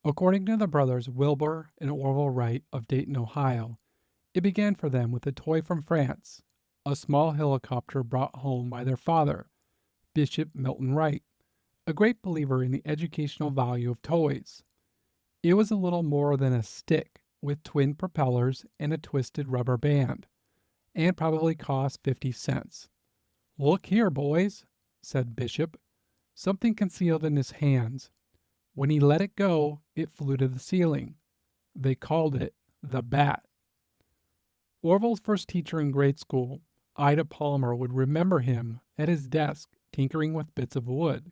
According to the brothers Wilbur and Orville Wright of Dayton, Ohio, it began for them with a toy from France, a small helicopter brought home by their father, Bishop Milton Wright, a great believer in the educational value of toys. It was a little more than a stick with twin propellers and a twisted rubber band, and probably cost 50 cents. Look here, boys, said Bishop, something concealed in his hands. When he let it go, it flew to the ceiling. They called it the bat. Orville's first teacher in grade school, Ida Palmer, would remember him at his desk tinkering with bits of wood.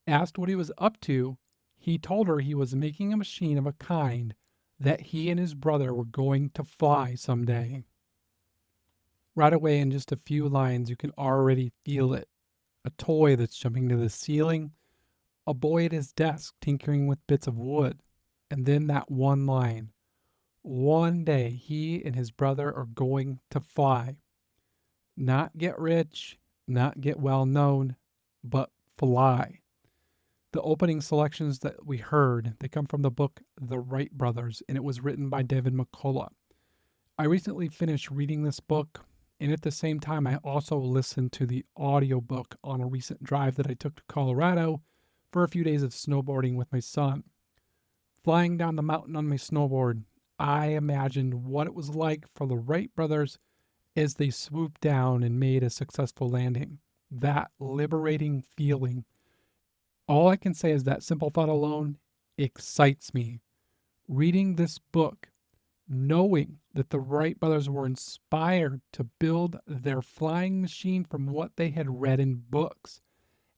Asked what he was up to, he told her he was making a machine of a kind that he and his brother were going to fly someday. Right away, in just a few lines, you can already feel it. A toy that's jumping to the ceiling, a boy at his desk tinkering with bits of wood, and then that one line. One day he and his brother are going to fly. Not get rich, not get well known, but fly. The opening selections that we heard, they come from the book The Wright Brothers, and it was written by David McCullough. I recently finished reading this book, and at the same time, I also listened to the audiobook on a recent drive that I took to Colorado for a few days of snowboarding with my son. Flying down the mountain on my snowboard, I imagined what it was like for the Wright brothers as they swooped down and made a successful landing. That liberating feeling. All I can say is that simple thought alone excites me. Reading this book, knowing that the Wright brothers were inspired to build their flying machine from what they had read in books,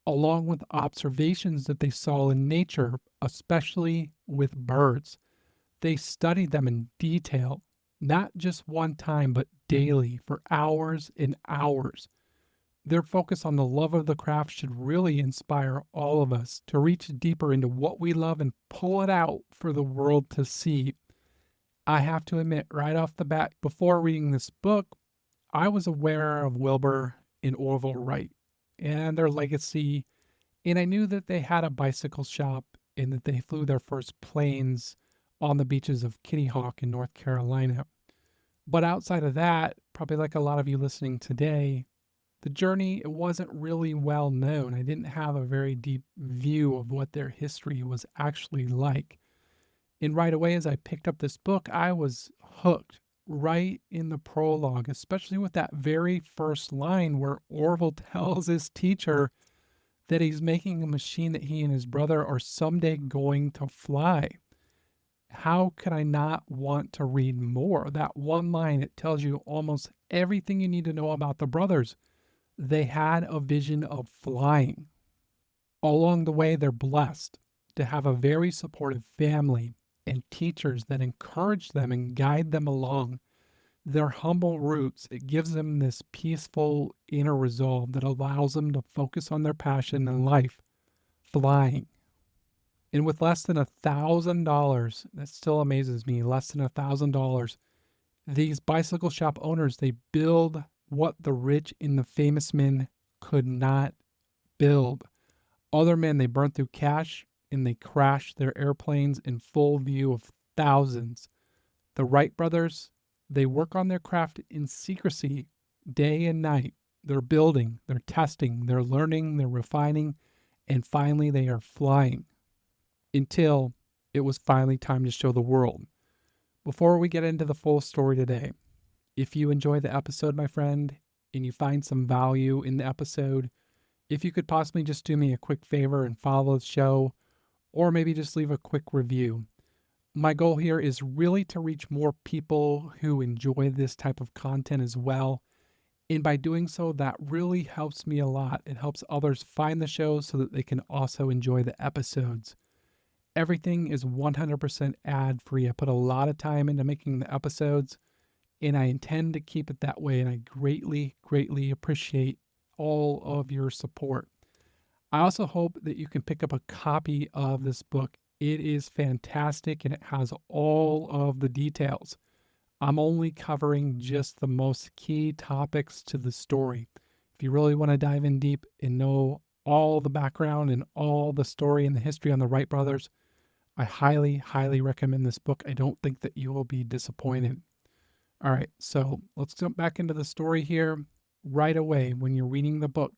along with observations that they saw in nature, especially with birds. They studied them in detail, not just one time, but daily for hours and hours. Their focus on the love of the craft should really inspire all of us to reach deeper into what we love and pull it out for the world to see. I have to admit, right off the bat, before reading this book, I was aware of Wilbur and Orville Wright and their legacy, and I knew that they had a bicycle shop and that they flew their first planes on the beaches of Kitty Hawk in North Carolina. But outside of that, probably like a lot of you listening today, the journey, it wasn't really well known. I didn't have a very deep view of what their history was actually like. And right away, as I picked up this book, I was hooked right in the prologue, especially with that very first line where Orville tells his teacher that he's making a machine that he and his brother are someday going to fly. How could I not want to read more? That one line, it tells you almost everything you need to know about the brothers. They had a vision of flying. Along the way, they're blessed to have a very supportive family and teachers that encourage them and guide them along. Their humble roots, it gives them this peaceful inner resolve that allows them to focus on their passion in life, flying. And with less than $1,000, that still amazes me, less than $1,000, these bicycle shop owners, they build what the rich and the famous men could not build. Other men, they burn through cash and they crash their airplanes in full view of thousands. The Wright brothers, they work on their craft in secrecy day and night. They're building, they're testing, they're learning, they're refining, and finally they are flying until it was finally time to show the world. Before we get into the full story today, if you enjoy the episode, my friend, and you find some value in the episode, if you could possibly just do me a quick favor and follow the show, or maybe just leave a quick review. My goal here is really to reach more people who enjoy this type of content as well. And by doing so, that really helps me a lot. It helps others find the show so that they can also enjoy the episodes. Everything is 100% ad free. I put a lot of time into making the episodes, and I intend to keep it that way. And I greatly, greatly appreciate all of your support. I also hope that you can pick up a copy of this book. It is fantastic and it has all of the details. I'm only covering just the most key topics to the story. If you really want to dive in deep and know all the background and all the story and the history on the Wright brothers, I highly, highly recommend this book. I don't think that you will be disappointed. All right, so let's jump back into the story here right away when you're reading the book.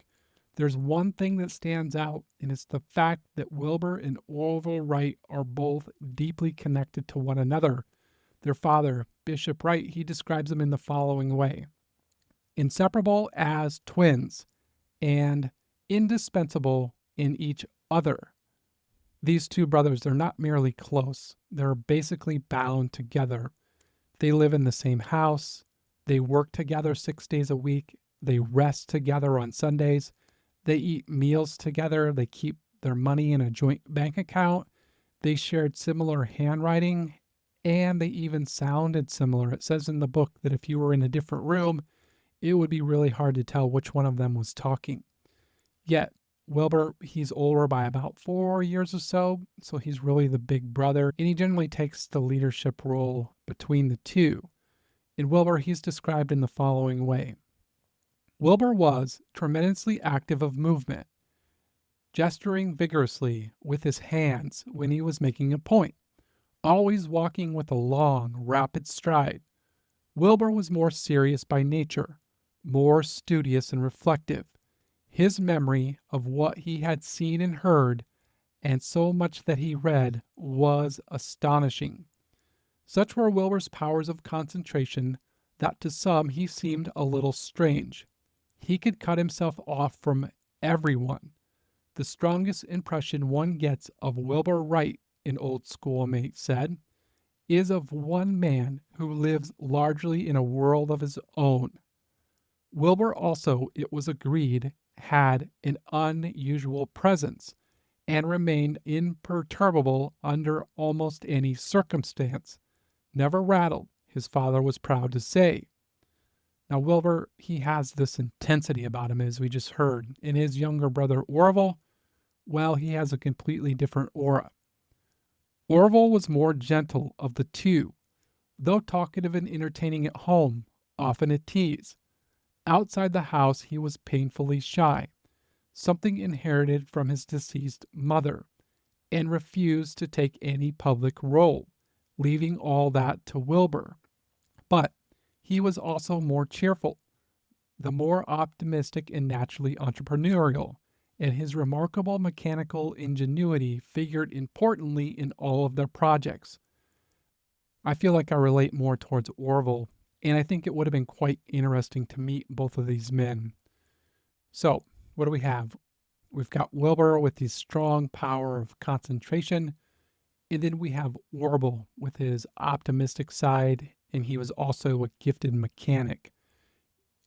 There's one thing that stands out, and it's the fact that Wilbur and Orville Wright are both deeply connected to one another. Their father, Bishop Wright, he describes them in the following way: inseparable as twins and indispensable in each other. These two brothers, they're not merely close, they're basically bound together. They live in the same house, they work together 6 days a week, they rest together on Sundays, they eat meals together, they keep their money in a joint bank account, they shared similar handwriting, and they even sounded similar. It says in the book that if you were in a different room, it would be really hard to tell which one of them was talking. Yet, Wilbur, he's older by about 4 years or so he's really the big brother, and he generally takes the leadership role between the two. In Wilbur, he's described in the following way: Wilbur was tremendously active of movement, gesturing vigorously with his hands when he was making a point, always walking with a long, rapid stride. Wilbur was more serious by nature, more studious and reflective. His memory of what he had seen and heard, and so much that he read, was astonishing. Such were Wilbur's powers of concentration that to some he seemed a little strange. He could cut himself off from everyone. The strongest impression one gets of Wilbur Wright, an old schoolmate said, is of one man who lives largely in a world of his own. Wilbur also, it was agreed, had an unusual presence and remained imperturbable under almost any circumstance. Never rattled, his father was proud to say. Now, Wilbur, he has this intensity about him, as we just heard. In his younger brother, Orville, well, he has a completely different aura. Orville was more gentle of the two, though talkative and entertaining at home, often at teas. Outside the house, he was painfully shy, something inherited from his deceased mother, and refused to take any public role, leaving all that to Wilbur. But he was also more cheerful, the more optimistic and naturally entrepreneurial, and his remarkable mechanical ingenuity figured importantly in all of their projects. I feel like I relate more towards Orville, and I think it would have been quite interesting to meet both of these men. So, what do we have? We've got Wilbur with his strong power of concentration, and then we have Orville with his optimistic side, and he was also a gifted mechanic.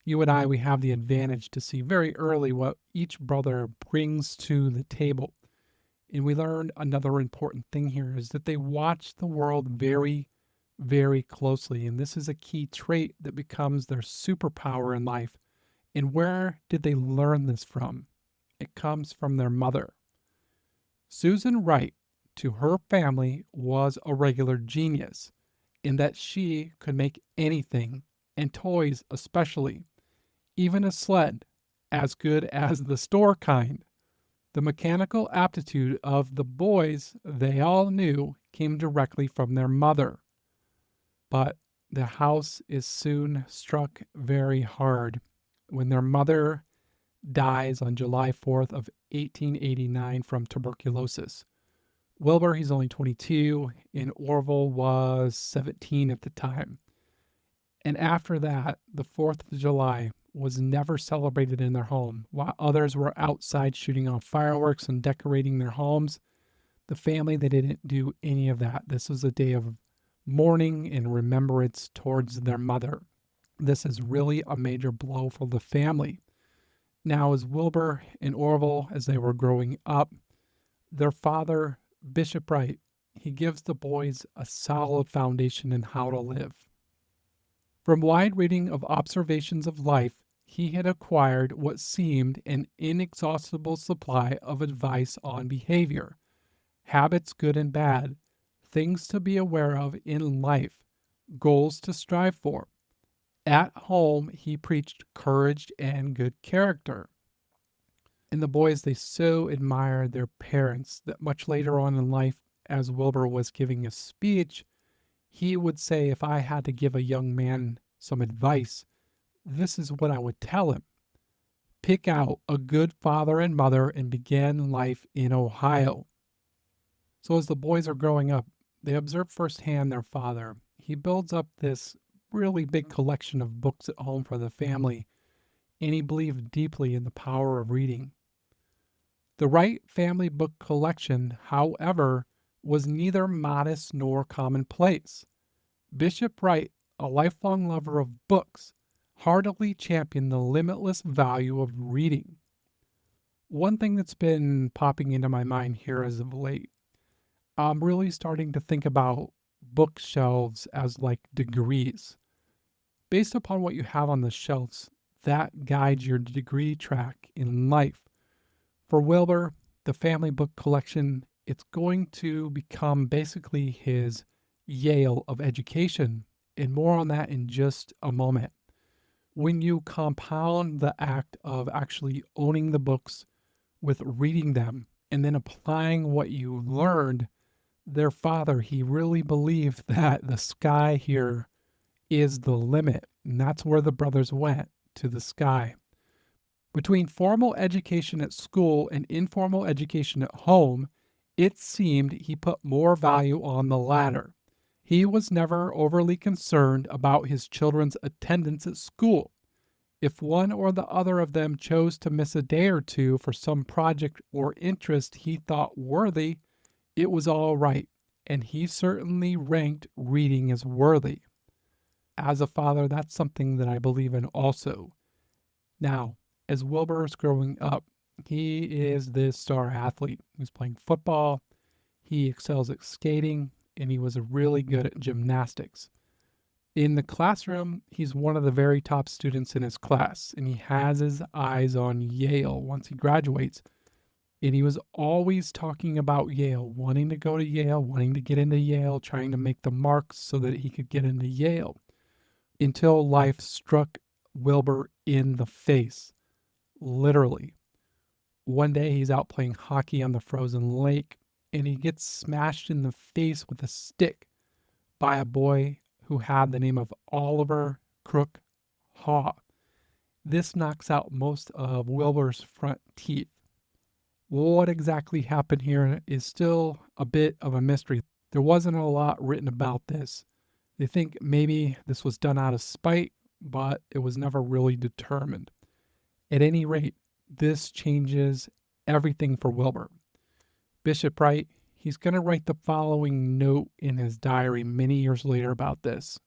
You and I, we have the advantage to see very early what each brother brings to the table. And we learned another important thing here is that they watch the world very, very closely. And this is a key trait that becomes their superpower in life. And where did they learn this from? It comes from their mother. Susan Wright, to her family, was a regular genius in that she could make anything, and toys especially, even a sled, as good as the store kind. The mechanical aptitude of the boys, they all knew, came directly from their mother. But the house is soon struck very hard when their mother dies on July 4th of 1889 from tuberculosis. Wilbur, he's only 22, and Orville was 17 at the time. And after that, the 4th of July was never celebrated in their home. While others were outside shooting off fireworks and decorating their homes, the family, they didn't do any of that. This was a day of mourning and remembrance towards their mother. This is really a major blow for the family. Now, as Wilbur and Orville, as they were growing up, their father, Bishop Wright, he gives the boys a solid foundation in how to live. From wide reading of observations of life, he had acquired what seemed an inexhaustible supply of advice on behavior, habits good and bad, things to be aware of in life, goals to strive for. At home, he preached courage and good character. And the boys, they so admired their parents that much later on in life, as Wilbur was giving a speech, he would say, if I had to give a young man some advice, this is what I would tell him. Pick out a good father and mother and begin life in Ohio. So as the boys are growing up, they observe firsthand their father. He builds up this really big collection of books at home for the family, and he believed deeply in the power of reading. The Wright family book collection, however, was neither modest nor commonplace. Bishop Wright, a lifelong lover of books, heartily championed the limitless value of reading. One thing that's been popping into my mind here as of late, I'm really starting to think about bookshelves as like degrees. Based upon what you have on the shelves, that guides your degree track in life. For Wilbur, the family book collection, it's going to become basically his Yale of education, and more on that in just a moment. When you compound the act of actually owning the books with reading them and then applying what you learned, their father, he really believed that the sky here is the limit. And that's where the brothers went, to the sky. Between formal education at school and informal education at home, it seemed he put more value on the latter. He was never overly concerned about his children's attendance at school. If one or the other of them chose to miss a day or two for some project or interest he thought worthy, it was all right, and he certainly ranked reading as worthy. As a father, that's something that I believe in also. Now, as Wilbur is growing up, he is this star athlete. He's playing football, he excels at skating, and he was really good at gymnastics. In the classroom, he's one of the very top students in his class, and he has his eyes on Yale once he graduates. And he was always talking about Yale, wanting to go to Yale, wanting to get into Yale, trying to make the marks so that he could get into Yale, until life struck Wilbur in the face. Literally. One day he's out playing hockey on the frozen lake and he gets smashed in the face with a stick by a boy who had the name of Oliver Crook Haw. This knocks out most of Wilbur's front teeth. What exactly happened here is still a bit of a mystery. There wasn't a lot written about this. They think maybe this was done out of spite, but it was never really determined. At any rate, this changes everything for Wilbur. Bishop Wright, he's going to write the following note in his diary many years later about this.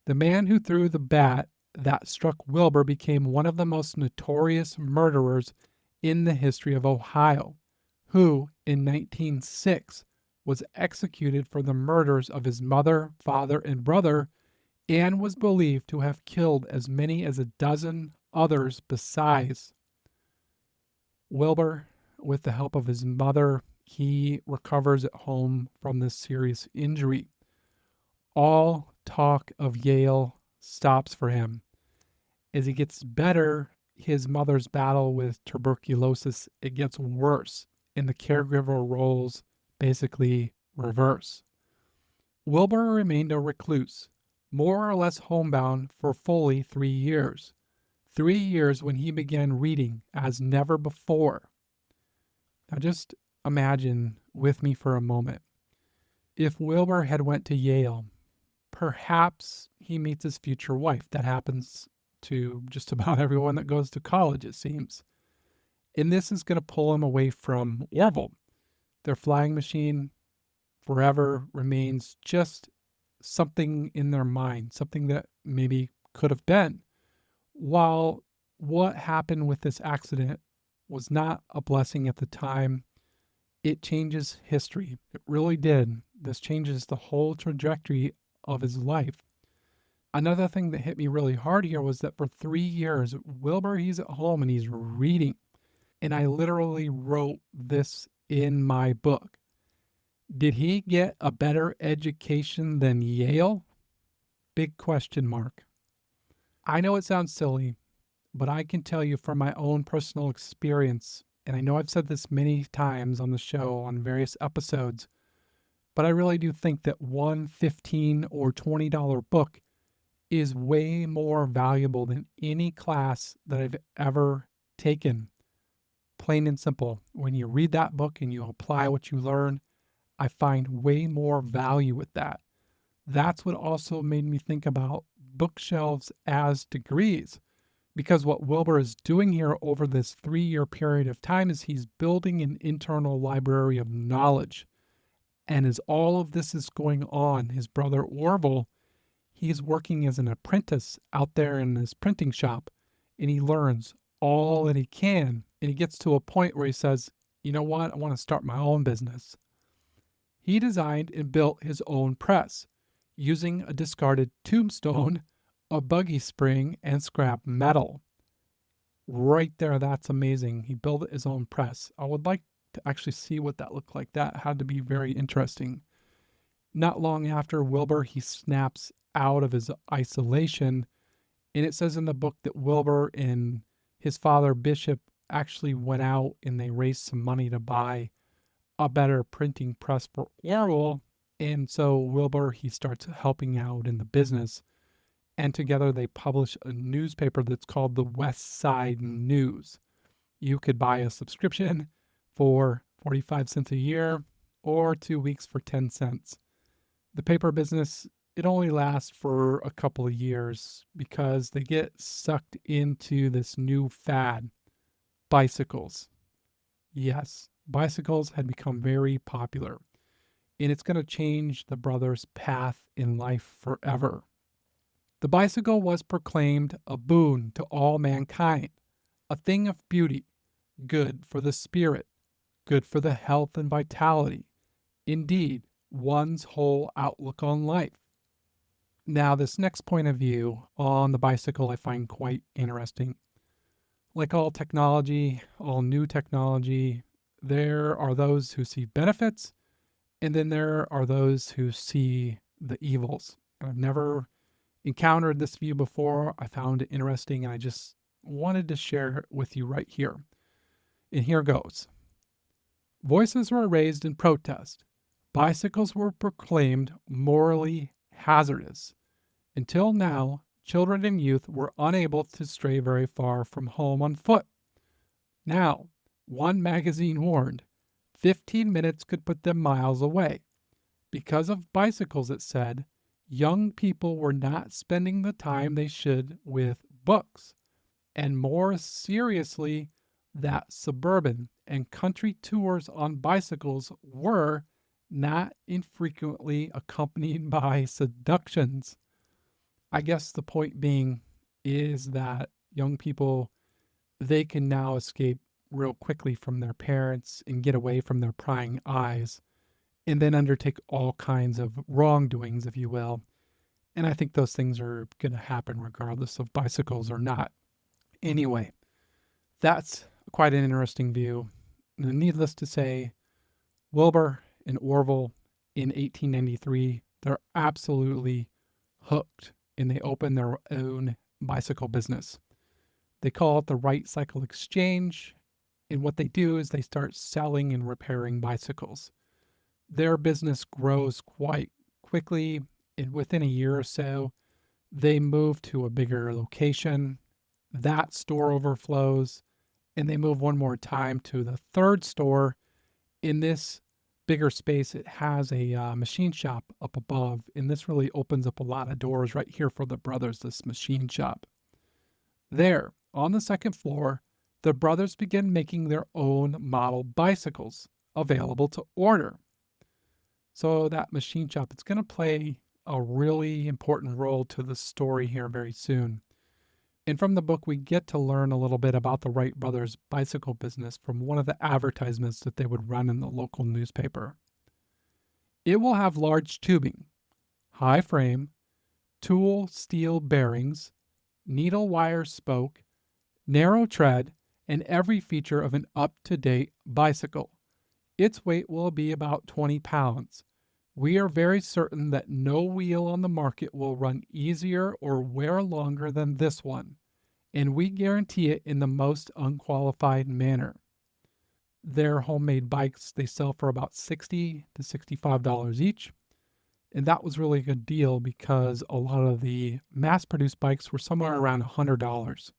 The man who threw the bat that struck Wilbur became one of the most notorious murderers in the history of Ohio, who, in 1906, was executed for the murders of his mother, father, and brother, and was believed to have killed as many as a dozen others besides. Wilbur, with the help of his mother, he recovers at home from this serious injury. All talk of Yale stops for him. As he gets better, his mother's battle with tuberculosis, it gets worse, and the caregiver roles basically reverse. Wilbur remained a recluse, more or less homebound for fully 3 years. 3 years when he began reading as never before. Now just imagine with me for a moment. If Wilbur had went to Yale, perhaps he meets his future wife. That happens to just about everyone that goes to college, it seems. And this is going to pull him away from Orville. Their flying machine forever remains just something in their mind, something that maybe could have been. While what happened with this accident was not a blessing at the time, it changes history. It really did. This changes the whole trajectory of his life. Another thing that hit me really hard here was that for 3 years, Wilbur, he's at home and he's reading. And I literally wrote this in my book. Did he get a better education than Yale? Big question mark. I know it sounds silly, but I can tell you from my own personal experience, and I know I've said this many times on the show on various episodes, But I really do think that one $15 or $20 book is way more valuable than any class that I've ever taken. Plain and simple. When you read that book and you apply what you learn, I find way more value with that. That's what also made me think about bookshelves as degrees. Because what Wilbur is doing here over this 3 year period of time is he's building an internal library of knowledge. And as all of this is going on, his brother Orville, he's working as an apprentice out there in his printing shop, and he learns all that he can. And he gets to a point where he says, you know what? I want to start my own business. He designed and built his own press using a discarded tombstone, a buggy spring, and scrap metal. Right there, that's amazing. He built his own press. I would like to actually see what that looked like. That had to be very interesting. Not long after Wilbur, he snaps out of his isolation. And it says in the book that Wilbur and his father, Bishop, actually went out and they raised some money to buy a better printing press for Orville. And so Wilbur, he starts helping out in the business. And together they publish a newspaper that's called the West Side News. You could buy a subscription for 45 cents a year or 2 weeks for 10 cents. The paper business, it only lasts for a couple of years because they get sucked into this new fad, bicycles. Yes, bicycles had become very popular, and it's going to change the brothers' path in life forever. The bicycle was proclaimed a boon to all mankind, a thing of beauty, good for the spirit, good for the health and vitality, indeed, one's whole outlook on life. Now, this next point of view on the bicycle I find quite interesting. Like all technology, all new technology, there are those who see benefits, and then there are those who see the evils. And I've never encountered this view before. I found it interesting, and I just wanted to share it with you right here. And here goes. Voices were raised in protest. Bicycles were proclaimed morally hazardous. Until now, children and youth were unable to stray very far from home on foot. Now, one magazine warned 15 minutes could put them miles away. Because of bicycles, it said, young people were not spending the time they should with books. And more seriously, that suburban and country tours on bicycles were not infrequently accompanied by seductions. I guess the point being is that young people, they can now escape real quickly from their parents and get away from their prying eyes and then undertake all kinds of wrongdoings, if you will. And I think those things are going to happen regardless of bicycles or not. Anyway, that's quite an interesting view. Needless to say, Wilbur and Orville in 1893, they're absolutely hooked and they open their own bicycle business. They call it the Wright Cycle Exchange. And what they do is they start selling and repairing bicycles. Their business grows quite quickly. And within a year or so, they move to a bigger location. That store overflows. And they move one more time to the third store. In this bigger space, it has a machine shop up above. And this really opens up a lot of doors right here for the brothers, this machine shop. There, on the second floor, the brothers begin making their own model bicycles available to order. So that machine shop, it's going to play a really important role to the story here very soon. And from the book, we get to learn a little bit about the Wright brothers' bicycle business from one of the advertisements that they would run in the local newspaper. It will have large tubing, high frame, tool steel bearings, needle wire spoke, narrow tread, and every feature of an up-to-date bicycle. Its weight will be about 20 pounds. We are very certain that no wheel on the market will run easier or wear longer than this one, and we guarantee it in the most unqualified manner. Their homemade bikes, they sell for about $60 to $65 each. And that was really a good deal because a lot of the mass produced bikes were somewhere around $100.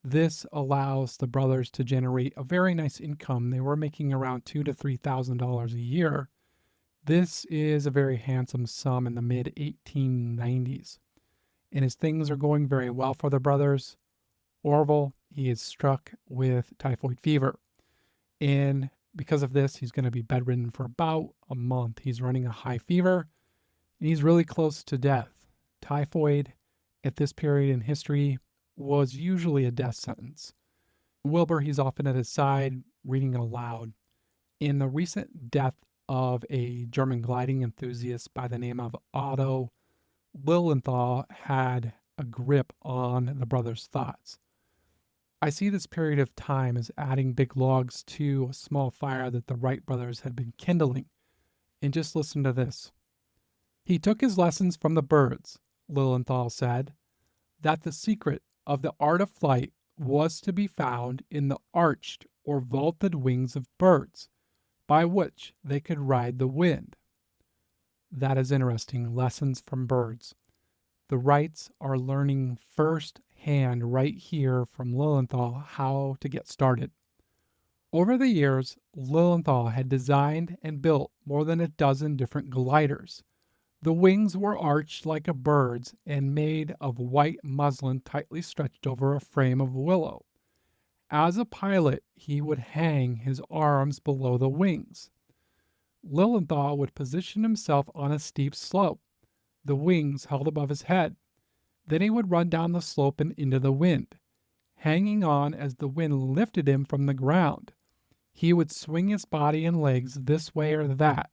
This allows the brothers to generate a very nice income. They were making around $2,000 to $3,000 a year. This is a very handsome sum in the mid 1890s. And as things are going very well for the brothers, Orville, he is struck with typhoid fever. And because of this, he's going to be bedridden for about a month. He's running a high fever and he's really close to death. Typhoid at this period in history was usually a death sentence. Wilbur, he's often at his side reading aloud. In the recent death of a German gliding enthusiast by the name of Otto, Lilienthal had a grip on the brothers' thoughts. I see this period of time as adding big logs to a small fire that the Wright brothers had been kindling. And just listen to this. He took his lessons from the birds, Lilienthal said, that the secret of the art of flight was to be found in the arched or vaulted wings of birds, by which they could ride the wind. That is interesting. Lessons from birds. The Wrights are learning firsthand right here from Lilienthal how to get started. Over the years, Lilienthal had designed and built more than a dozen different gliders. The wings were arched like a bird's and made of white muslin tightly stretched over a frame of willow. As a pilot, he would hang his arms below the wings. Lilienthal would position himself on a steep slope, the wings held above his head. Then he would run down the slope and into the wind, hanging on as the wind lifted him from the ground. He would swing his body and legs this way or that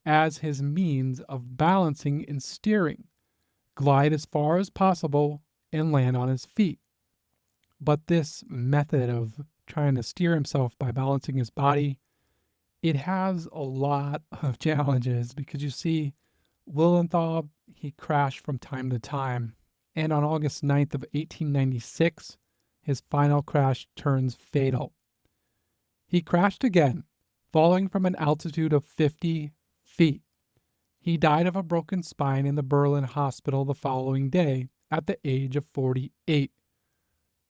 as his means of balancing and steering, glide as far as possible, and land on his feet. But this method of trying to steer himself by balancing his body, it has a lot of challenges because you see, Lilienthal, he crashed from time to time. And on August 9th of 1896, his final crash turns fatal. He crashed again, falling from an altitude of 50 feet. He died of a broken spine in the Berlin hospital the following day at the age of 48.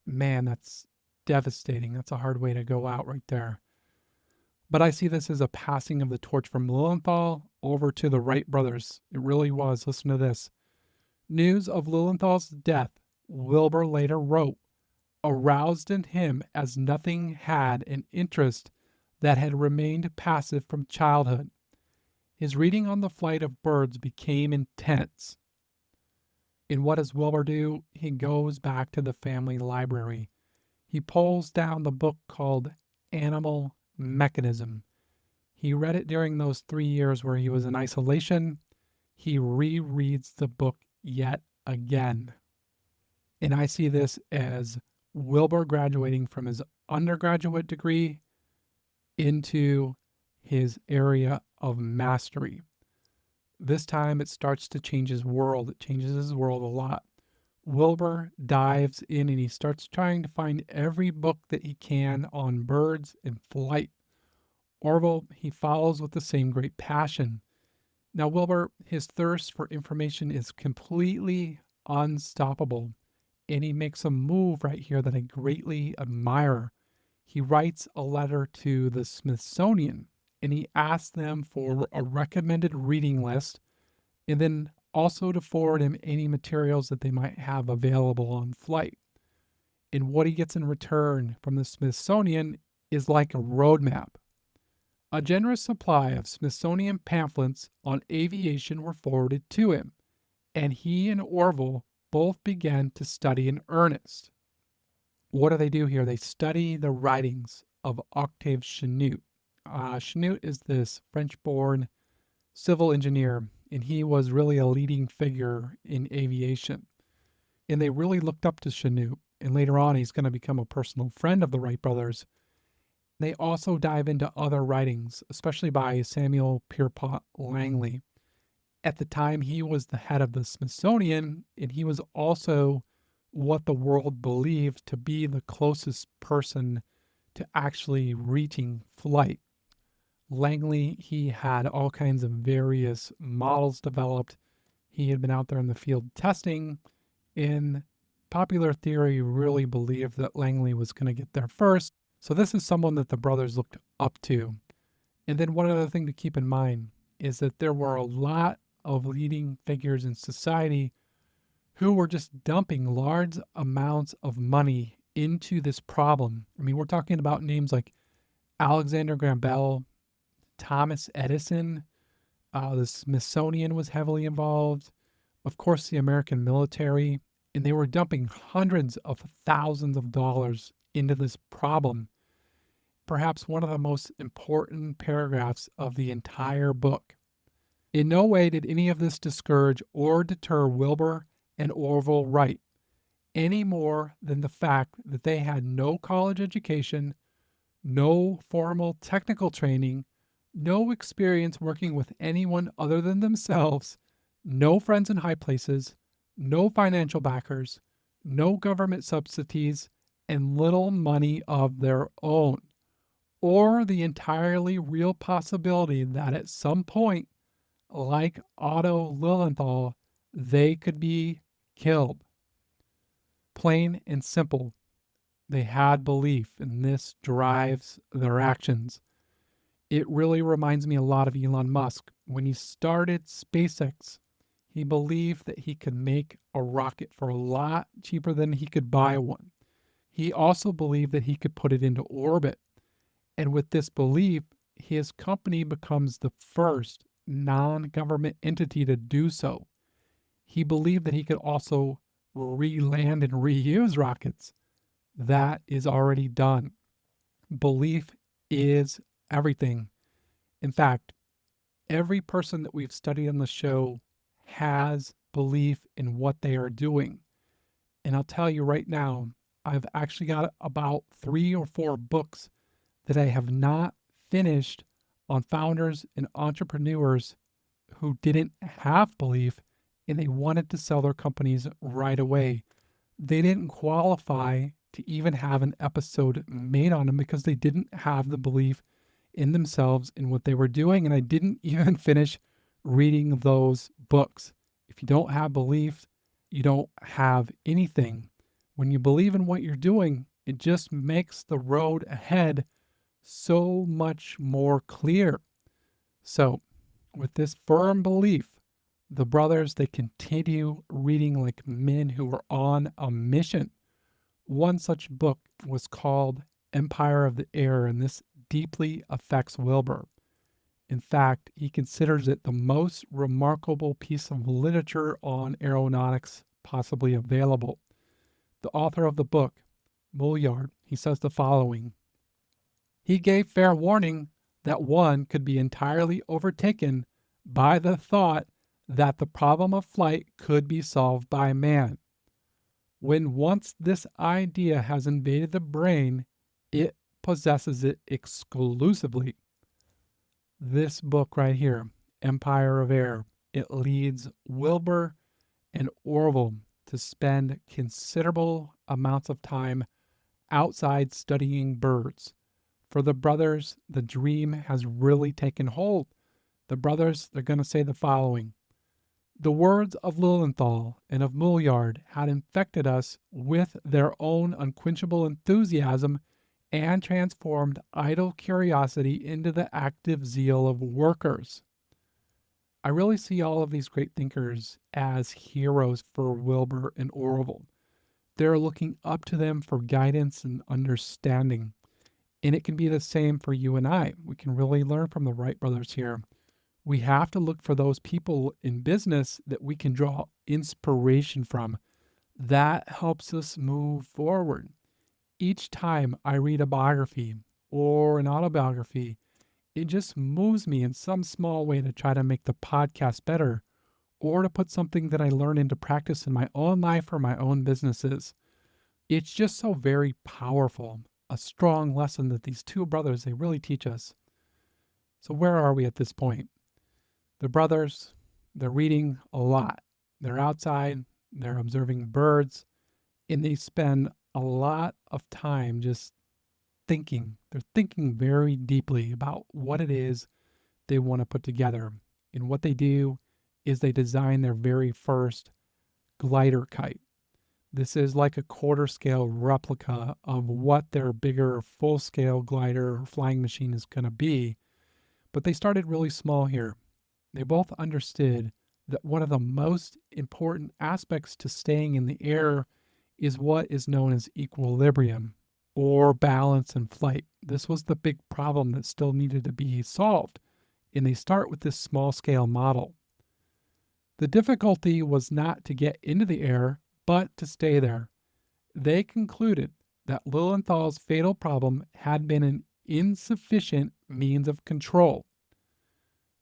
Man, that's devastating. That's a hard way to go out right there. But I see this as a passing of the torch from Lilienthal over to the Wright brothers. It really was. Listen to this. News of Lilienthal's death, Wilbur later wrote, aroused in him as nothing had an interest that had remained passive from childhood. His reading on the flight of birds became intense. And what does Wilbur do? He goes back to the family library. He pulls down the book called Animal Mechanism. He read it during those 3 years where he was in isolation. He rereads the book yet again. And I see this as Wilbur graduating from his undergraduate degree into his area of mastery. This time it starts to change his world. It changes his world a lot. Wilbur dives in and he starts trying to find every book that he can on birds and flight. Orville, he follows with the same great passion. Now, Wilbur, his thirst for information is completely unstoppable, and he makes a move right here that I greatly admire. He writes a letter to the Smithsonian, and he asks them for a recommended reading list, and then also to forward him any materials that they might have available on flight. And what he gets in return from the Smithsonian is like a roadmap. A generous supply of Smithsonian pamphlets on aviation were forwarded to him, and he and Orville both began to study in earnest. What do they do here? They study the writings of Octave Chanute. Chanute is this French-born civil engineer, and he was really a leading figure in aviation. And they really looked up to Chanute, and later on he's going to become a personal friend of the Wright brothers. They also dive into other writings, especially by Samuel Pierpont Langley. At the time, he was the head of the Smithsonian, and he was also what the world believed to be the closest person to actually reaching flight. Langley, he had all kinds of various models developed. He had been out there in the field testing. In popular theory, really believed that Langley was going to get there first. So this is someone that the brothers looked up to. And then one other thing to keep in mind is that there were a lot of leading figures in society who were just dumping large amounts of money into this problem. I mean, we're talking about names like Alexander Graham Bell, Thomas Edison, the Smithsonian was heavily involved, of course, the American military, and they were dumping hundreds of thousands of dollars into this problem. Perhaps one of the most important paragraphs of the entire book. In no way did any of this discourage or deter Wilbur and Orville Wright, any more than the fact that they had no college education, no formal technical training, no experience working with anyone other than themselves, no friends in high places, no financial backers, no government subsidies, and little money of their own, or the entirely real possibility that at some point, like Otto Lilienthal, they could be killed. Plain and simple, they had belief, and this drives their actions. It really reminds me a lot of Elon Musk. When he started SpaceX, he believed that he could make a rocket for a lot cheaper than he could buy one. He also believed that he could put it into orbit. And with this belief, his company becomes the first non-government entity to do so. He believed that he could also re-land and reuse rockets. That is already done. Belief is everything. In fact, every person that we've studied on the show has belief in what they are doing. And I'll tell you right now, I've actually got about 3 or 4 books that I have not finished on founders and entrepreneurs who didn't have belief and they wanted to sell their companies right away. They didn't qualify to even have an episode made on them because they didn't have the belief in themselves in what they were doing. And I didn't even finish reading those books. If you don't have belief, you don't have anything. When you believe in what you're doing, it just makes the road ahead so much more clear. So, with this firm belief, the brothers, they continue reading like men who were on a mission. One such book was called Empire of the Air, and this deeply affects Wilbur. In fact, he considers it the most remarkable piece of literature on aeronautics possibly available. The author of the book, Mullard, he says the following: he gave fair warning that one could be entirely overtaken by the thought that the problem of flight could be solved by man. When once this idea has invaded the brain, it possesses it exclusively. This book right here, Empire of Air, it leads Wilbur and Orville to spend considerable amounts of time outside studying birds. For the brothers, the dream has really taken hold. The brothers, they're going to say the following: the words of Lilienthal and of Mullard had infected us with their own unquenchable enthusiasm and transformed idle curiosity into the active zeal of workers. I really see all of these great thinkers as heroes for Wilbur and Orville. They're looking up to them for guidance and understanding. And it can be the same for you and I. We can really learn from the Wright brothers here. We have to look for those people in business that we can draw inspiration from. That helps us move forward. Each time I read a biography or an autobiography, it just moves me in some small way to try to make the podcast better or to put something that I learn into practice in my own life or my own businesses. It's just so very powerful, a strong lesson that these two brothers, they really teach us. So where are we at this point? The brothers, they're reading a lot. They're outside, they're observing birds, and they spend a lot of time just thinking. They're thinking very deeply about what it is they want to put together. And what they do is they design their very first glider kite. This is like a quarter scale replica of what their bigger full scale glider or flying machine is going to be. But they started really small here. They both understood that one of the most important aspects to staying in the air is what is known as equilibrium or balance in flight. This was the big problem that still needed to be solved, and they start with this small scale model. The difficulty was not to get into the air, but to stay there. They concluded that Lilienthal's fatal problem had been an insufficient means of control.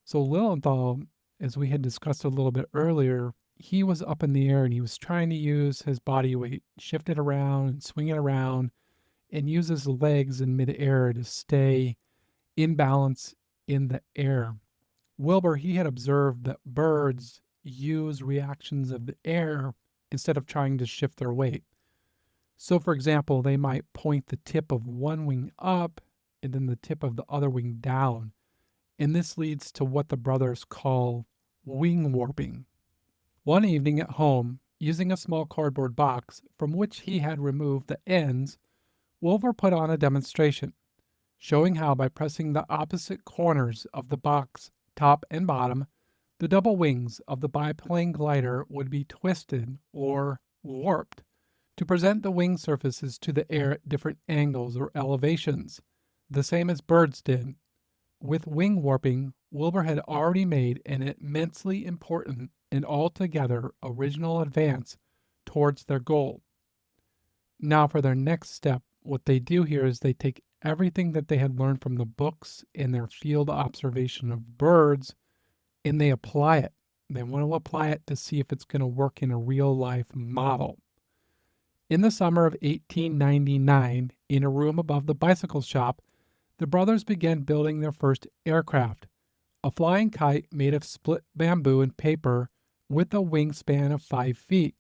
So Lilienthal, as we had discussed a little bit earlier, he was up in the air and he was trying to use his body weight, shift it around and swing it around, and use his legs in midair to stay in balance in the air. Wilbur, he had observed that birds use reactions of the air instead of trying to shift their weight. So, for example, they might point the tip of one wing up and then the tip of the other wing down. And this leads to what the brothers call wing warping. One evening at home, using a small cardboard box from which he had removed the ends, Wilbur put on a demonstration, showing how by pressing the opposite corners of the box, top and bottom, the double wings of the biplane glider would be twisted or warped to present the wing surfaces to the air at different angles or elevations, the same as birds did. With wing warping, Wilbur had already made an immensely important and altogether original advance towards their goal. Now, for their next step, what they do here is they take everything that they had learned from the books and their field observation of birds and they apply it. They want to apply it to see if it's going to work in a real life model. In the summer of 1899, in a room above the bicycle shop, the brothers began building their first aircraft, a flying kite made of split bamboo and paper with a wingspan of 5 feet.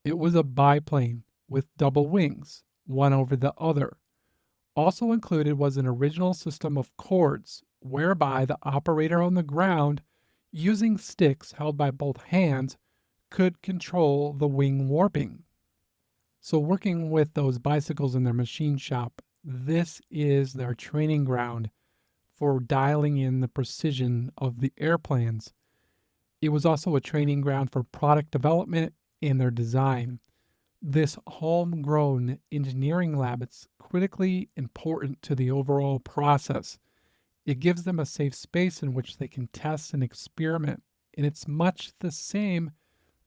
It was a biplane with double wings, one over the other. Also included was an original system of cords, whereby the operator on the ground, using sticks held by both hands, could control the wing warping. So working with those bicycles in their machine shop, this is their training ground for dialing in the precision of the airplanes. It was also a training ground for product development and their design. This homegrown engineering lab is critically important to the overall process. It gives them a safe space in which they can test and experiment. And it's much the same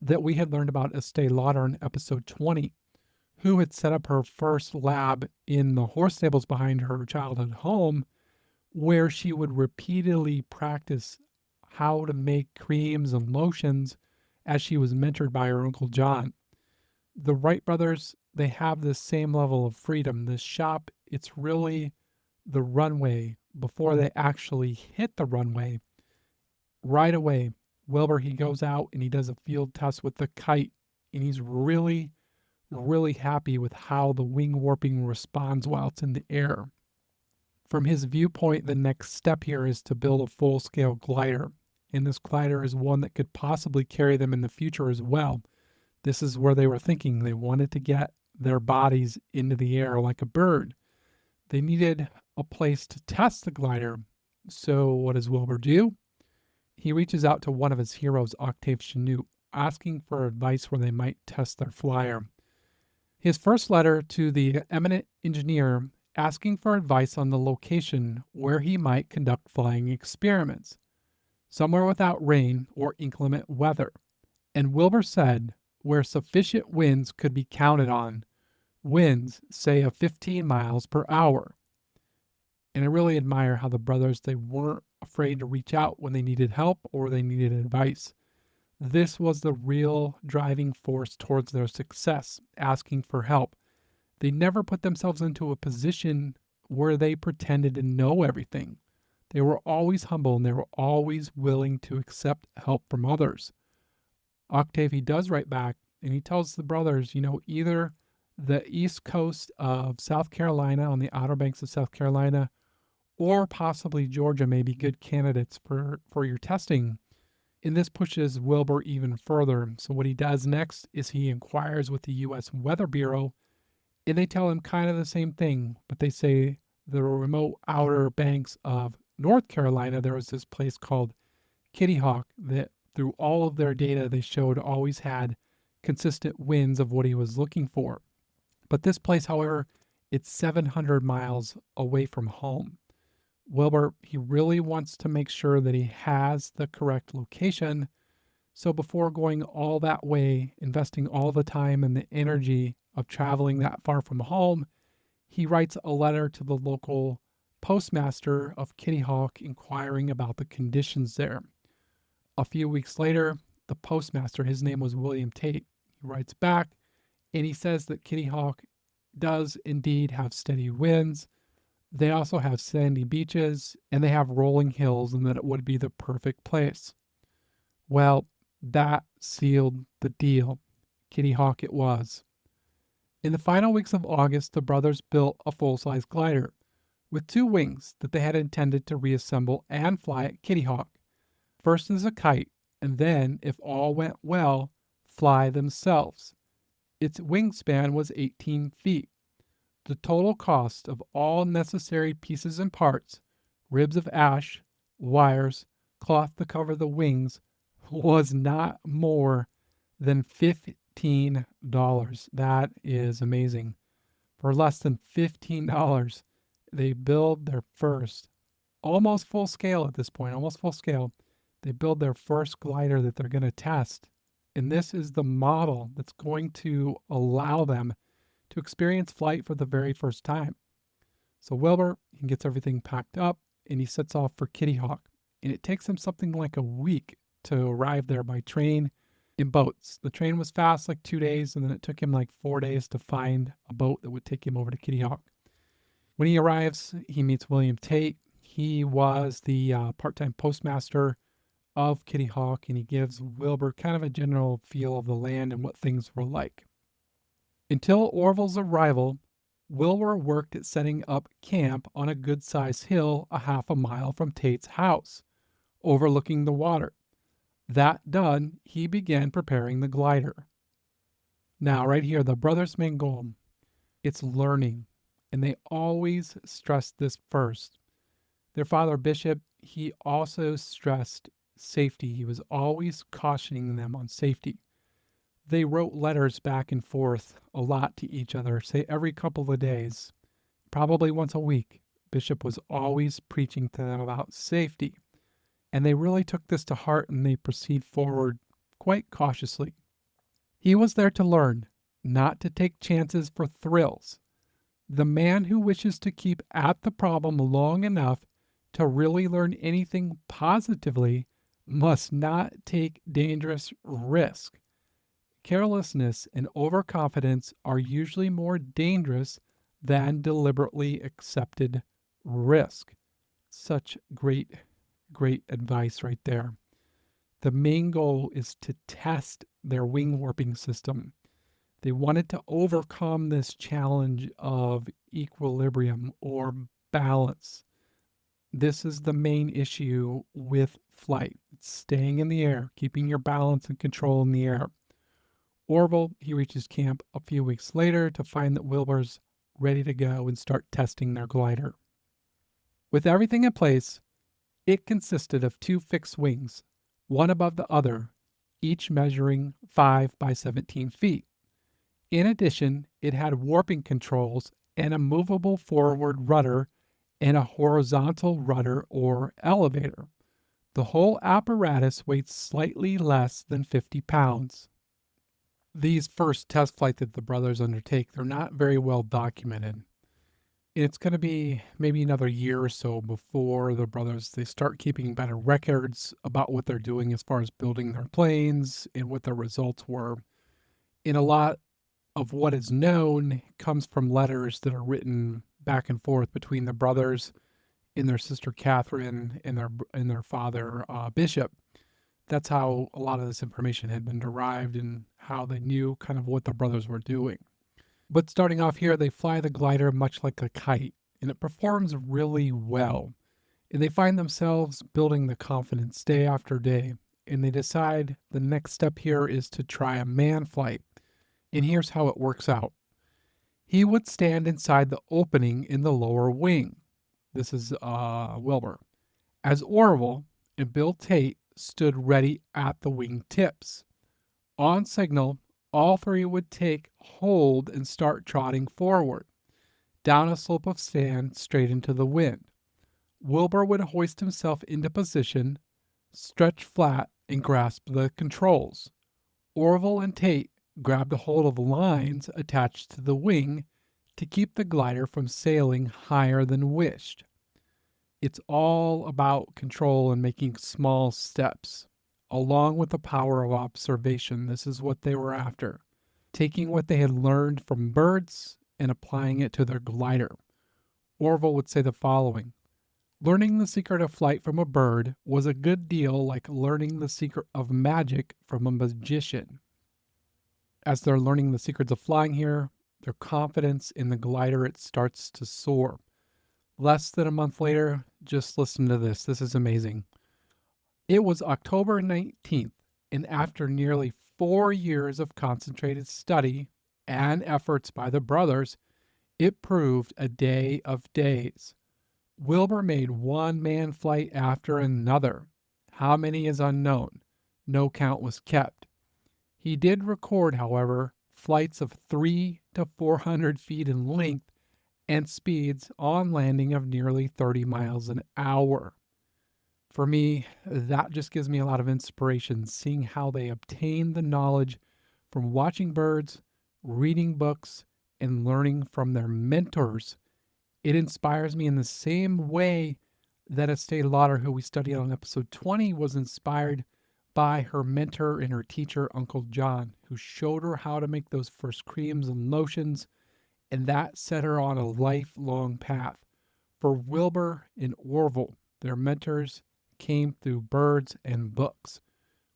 that we had learned about Estee Lauder in episode 20, who had set up her first lab in the horse stables behind her childhood home, where she would repeatedly practice how to make creams and lotions as she was mentored by her Uncle John. The Wright brothers, they have this same level of freedom. This shop, it's really the runway before they actually hit the runway. Right away, Wilbur, he goes out and he does a field test with the kite, and he's really happy with how the wing warping responds while it's in the air. From his viewpoint, the next step here is to build a full-scale glider, and this glider is one that could possibly carry them in the future as well. This is where they were thinking. They wanted to get their bodies into the air like a bird. They needed a place to test the glider. So what does Wilbur do? He reaches out to one of his heroes, Octave Chanute, asking for advice where they might test their flyer. His first letter to the eminent engineer asking for advice on the location where he might conduct flying experiments, somewhere without rain or inclement weather. And Wilbur said, where sufficient winds could be counted on, winds, say, of 15 miles per hour. And I really admire how the brothers, they weren't afraid to reach out when they needed help or they needed advice. This was the real driving force towards their success, asking for help. They never put themselves into a position where they pretended to know everything. They were always humble and they were always willing to accept help from others. Octave, he does write back and he tells the brothers, either the east coast of South Carolina, on the Outer Banks of South Carolina, or possibly Georgia may be good candidates for your testing. And this pushes Wilbur even further. So what he does next is he inquires with the U.S. Weather Bureau, and they tell him kind of the same thing, but they say the remote outer banks of North Carolina, there was this place called Kitty Hawk that through all of their data they showed always had consistent winds of what he was looking for. But this place, however, it's 700 miles away from home. Wilbur, he really wants to make sure that he has the correct location. So before going all that way, investing all the time and the energy of traveling that far from home, he writes a letter to the local postmaster of Kitty Hawk inquiring about the conditions there. A few weeks later, the postmaster, his name was William Tate, he writes back and he says that Kitty Hawk does indeed have steady winds. They also have sandy beaches and they have rolling hills, and that it would be the perfect place. Well, that sealed the deal. Kitty Hawk it was. In the final weeks of August, the brothers built a full-size glider with two wings that they had intended to reassemble and fly at Kitty Hawk. First as a kite, and then, if all went well, fly themselves. Its wingspan was 18 feet. The total cost of all necessary pieces and parts, ribs of ash, wires, cloth to cover the wings, was not more than $15. That is amazing. For less than $15, they build their first, almost full scale at this point, almost full scale. They build their first glider that they're going to test. And this is the model that's going to allow them to experience flight for the very first time. So Wilbur, he gets everything packed up and he sets off for Kitty Hawk. And it takes him something like a week to arrive there by train in boats. The train was fast, like 2 days, and then it took him like 4 days to find a boat that would take him over to Kitty Hawk. When he arrives, he meets William Tate. He was the part-time postmaster of Kitty Hawk, and he gives Wilbur kind of a general feel of the land and what things were like. Until Orville's arrival, Wilbur worked at setting up camp on a good-sized hill a half a mile from Tate's house, overlooking the water. That done, he began preparing the glider. Now, right here, the brothers' main goal, it's learning, and they always stressed this first. Their father, Bishop, he also stressed safety. He was always cautioning them on safety. They wrote letters back and forth a lot to each other, say every couple of days, probably once a week. Bishop was always preaching to them about safety. And they really took this to heart and they proceed forward quite cautiously. He was there to learn, not to take chances for thrills. The man who wishes to keep at the problem long enough to really learn anything positively must not take dangerous risk. Carelessness and overconfidence are usually more dangerous than deliberately accepted risk. Such great advice right there. The main goal is to test their wing warping system. They wanted to overcome this challenge of equilibrium or balance. This is the main issue with flight. It's staying in the air, keeping your balance and control in the air. Orville, he reaches camp a few weeks later to find that Wilbur's ready to go and start testing their glider. With everything in place, it consisted of two fixed wings, one above the other, each measuring 5 by 17 feet. In addition, it had warping controls and a movable forward rudder and a horizontal rudder or elevator. The whole apparatus weighed slightly less than 50 pounds. These first test flights that the brothers undertake, they're not very well documented. It's going to be maybe another year or so before the brothers, they start keeping better records about what they're doing as far as building their planes and what their results were. And a lot of what is known comes from letters that are written back and forth between the brothers and their sister Catherine and their father Bishop. That's how a lot of this information had been derived and how they knew kind of what the brothers were doing. But starting off here, they fly the glider much like a kite, and it performs really well. And they find themselves building the confidence day after day, and they decide the next step here is to try a man flight. And here's how it works out. He would stand inside the opening in the lower wing. This is Wilbur. As Orville and Bill Tate stood ready at the wing tips. On signal, all three would take hold and start trotting forward, down a slope of sand straight into the wind. Wilbur would hoist himself into position, stretch flat, and grasp the controls. Orville and Tate grabbed a hold of lines attached to the wing to keep the glider from sailing higher than wished. It's all about control and making small steps, along with the power of observation. This is what they were after, taking what they had learned from birds and applying it to their glider. Orville would say the following: learning the secret of flight from a bird was a good deal like learning the secret of magic from a magician. As they're learning the secrets of flying here, their confidence in the glider, it starts to soar. Less than a month later, just listen to this. This is amazing. It was October 19th, and after nearly 4 years of concentrated study and efforts by the brothers, it proved a day of days. Wilbur made one man flight after another. How many is unknown. No count was kept. He did record, however, flights of 300 to 400 feet in length and speeds on landing of nearly 30 miles an hour. For me, that just gives me a lot of inspiration, seeing how they obtain the knowledge from watching birds, reading books, and learning from their mentors. It inspires me in the same way that Estee Lauder, who we studied on episode 20, was inspired by her mentor and her teacher, Uncle John, who showed her how to make those first creams and lotions, and that set her on a lifelong path. For Wilbur and Orville, their mentors came through birds and books.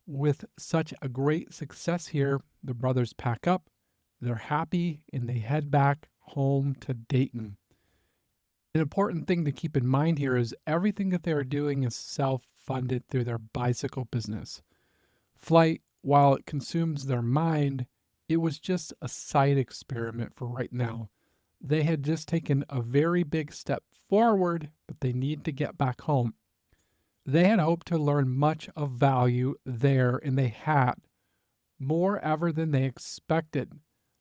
With such a great success here, the brothers pack up, they're happy, and they head back home to Dayton. An important thing to keep in mind here is everything that they are doing is self-funded through their bicycle business. Flight, while it consumes their mind, it was just a side experiment for right now. They had just taken a very big step forward, but they need to get back home. They had hoped to learn much of value there, and they had, more ever than they expected.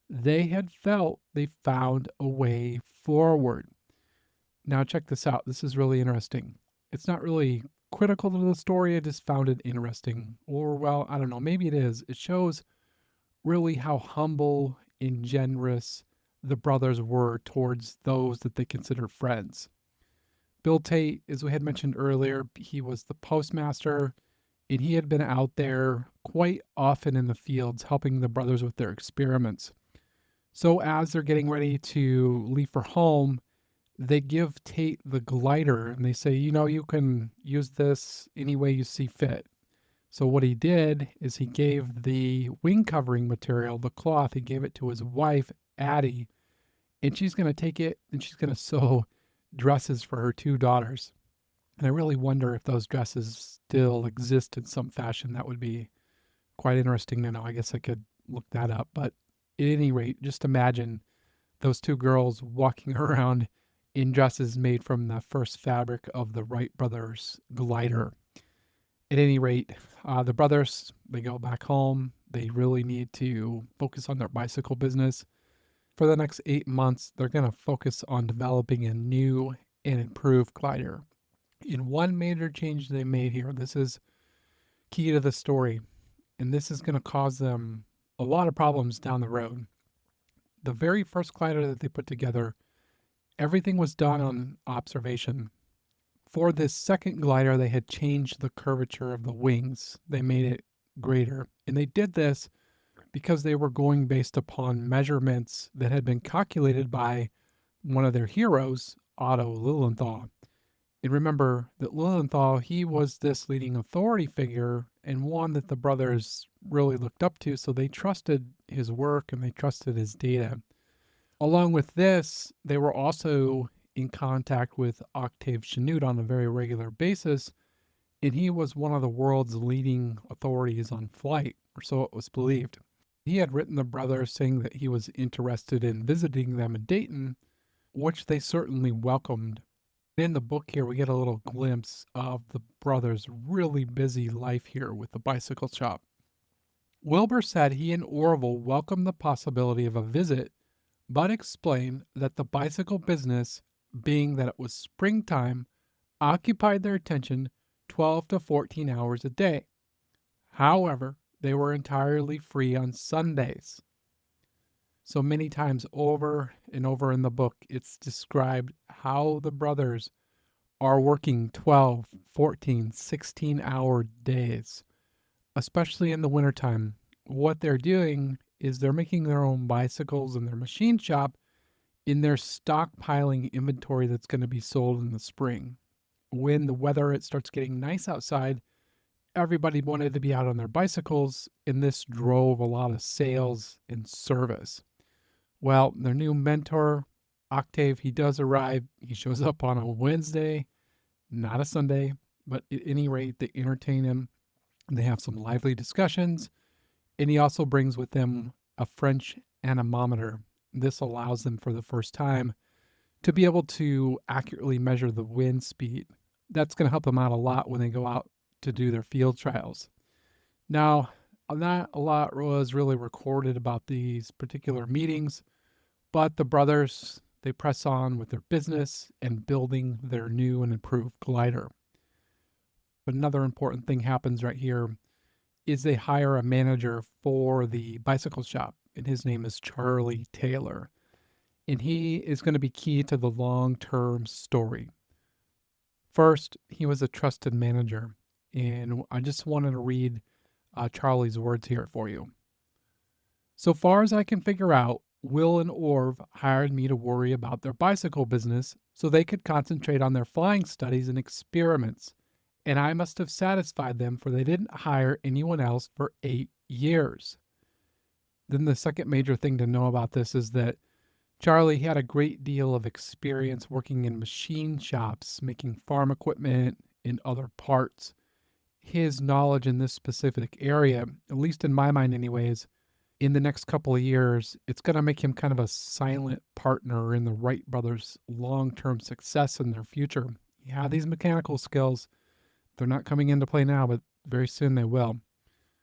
They had felt they found a way forward. Now, check this out. This is really interesting. It's not really critical to the story. I just found it interesting. Or, well, I don't know. Maybe it is. It shows really how humble and generous the brothers were towards those that they consider friends. Bill Tate, as we had mentioned earlier, he was the postmaster, and he had been out there quite often in the fields helping the brothers with their experiments. So as they're getting ready to leave for home, they give Tate the glider and they say, you can use this any way you see fit. So what he did is he gave the wing covering material, the cloth, he gave it to his wife, Addie, and she's going to take it and she's going to sew dresses for her 2 daughters. And I really wonder if those dresses still exist in some fashion. That would be quite interesting to know. I guess I could look that up. But at any rate, just imagine those 2 girls walking around in dresses made from the first fabric of the Wright Brothers glider. At any rate, the brothers, they go back home. They really need to focus on their bicycle business. For the next 8 months, they're going to focus on developing a new and improved glider. In one major change they made here, this is key to the story, and this is going to cause them a lot of problems down the road. The very first glider that they put together, everything was done on observation. For this second glider, they had changed the curvature of the wings. They made it greater. And they did this because they were going based upon measurements that had been calculated by one of their heroes, Otto Lilienthal. And remember that Lilienthal, he was this leading authority figure and one that the brothers really looked up to, so they trusted his work and they trusted his data. Along with this, they were also in contact with Octave Chanute on a very regular basis, and he was one of the world's leading authorities on flight, or so it was believed. He had written the brothers saying that he was interested in visiting them in Dayton, which they certainly welcomed. In the book here, we get a little glimpse of the brothers' really busy life here with the bicycle shop. Wilbur said he and Orville welcomed the possibility of a visit, but explained that the bicycle business, being that it was springtime, occupied their attention 12 to 14 hours a day. However, they were entirely free on Sundays. So many times over and over in the book, it's described how the brothers are working 12, 14, 16-hour days, especially in the wintertime. What they're doing is they're making their own bicycles in their machine shop in their stockpiling inventory that's going to be sold in the spring. When the weather it starts getting nice outside, everybody wanted to be out on their bicycles, and this drove a lot of sales and service. Well, their new mentor, Octave, he does arrive. He shows up on a Wednesday, not a Sunday, but at any rate, they entertain him. They have some lively discussions, and he also brings with him a French anemometer. This allows them for the first time to be able to accurately measure the wind speed. That's going to help them out a lot when they go out to do their field trials. Now, not a lot was really recorded about these particular meetings, but the brothers, they press on with their business and building their new and improved glider. But another important thing happens right here is they hire a manager for the bicycle shop, and his name is Charlie Taylor. And he is going to be key to the long-term story. First, he was a trusted manager, and I just wanted to read Charlie's words here for you. So far as I can figure out, Will and Orv hired me to worry about their bicycle business so they could concentrate on their flying studies and experiments. And I must have satisfied them, for they didn't hire anyone else for 8 years. Then the second major thing to know about this is that Charlie had a great deal of experience working in machine shops, making farm equipment and other parts. His knowledge in this specific area, at least in my mind anyways, in the next couple of years, it's going to make him kind of a silent partner in the Wright brothers' long-term success in their future. Yeah, these mechanical skills, they're not coming into play now, but very soon they will.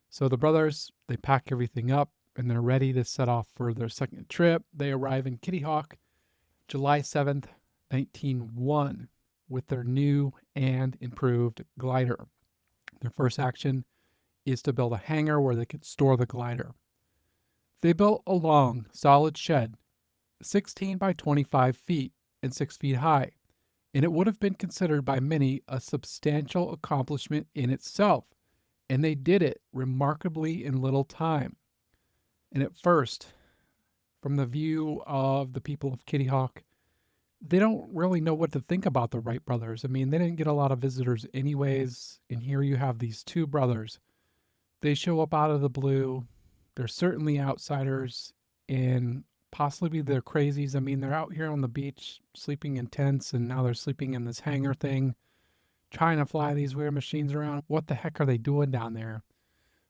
So the brothers, they pack everything up and they're ready to set off for their second trip. They arrive in Kitty Hawk July 7th, 1901, with their new and improved glider. Their first action is to build a hangar where they could store the glider. They built a long, solid shed, 16 by 25 feet and 6 feet high, and it would have been considered by many a substantial accomplishment in itself, and they did it remarkably in little time. And at first, from the view of the people of Kitty Hawk, they don't really know what to think about the Wright brothers. I mean, they didn't get a lot of visitors anyways, and here you have these two brothers. They show up out of the blue. They're certainly outsiders, and possibly they're crazies. I mean, they're out here on the beach sleeping in tents, and now they're sleeping in this hangar thing, trying to fly these weird machines around. What the heck are they doing down there?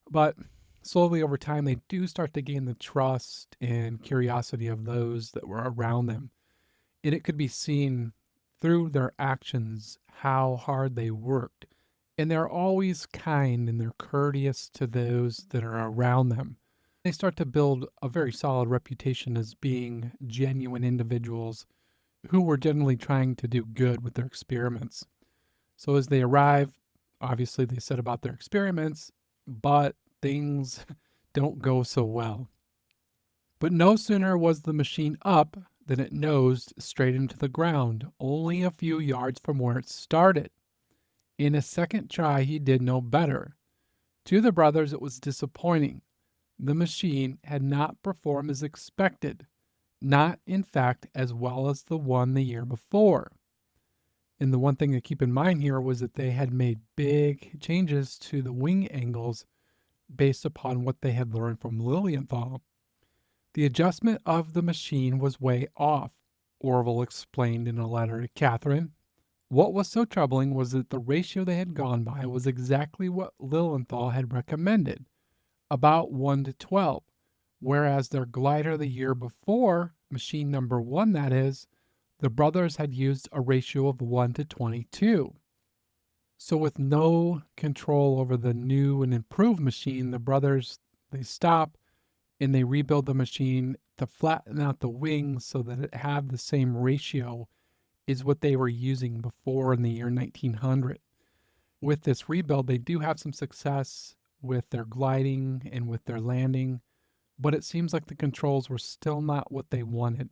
But slowly over time, they do start to gain the trust and curiosity of those that were around them. And it could be seen through their actions how hard they worked. And they're always kind and they're courteous to those that are around them. They start to build a very solid reputation as being genuine individuals who were generally trying to do good with their experiments. So as they arrive, obviously they set about their experiments, but things don't go so well. But no sooner was the machine up than it nosed straight into the ground, only a few yards from where it started. In a second try, he did no better. To the brothers, it was disappointing. The machine had not performed as expected, not, in fact, as well as the one the year before. And the one thing to keep in mind here was that they had made big changes to the wing angles based upon what they had learned from Lilienthal. The adjustment of the machine was way off, Orville explained in a letter to Catherine. What was so troubling was that the ratio they had gone by was exactly what Lilienthal had recommended, about 1 to 12, whereas their glider the year before, machine number 1 that is, the brothers had used a ratio of 1 to 22. So with no control over the new and improved machine, the brothers, they stop and they rebuild the machine to flatten out the wings so that it had the same ratio as what they were using before in the year 1900. With this rebuild, they do have some success with their gliding and with their landing, but it seems like the controls were still not what they wanted.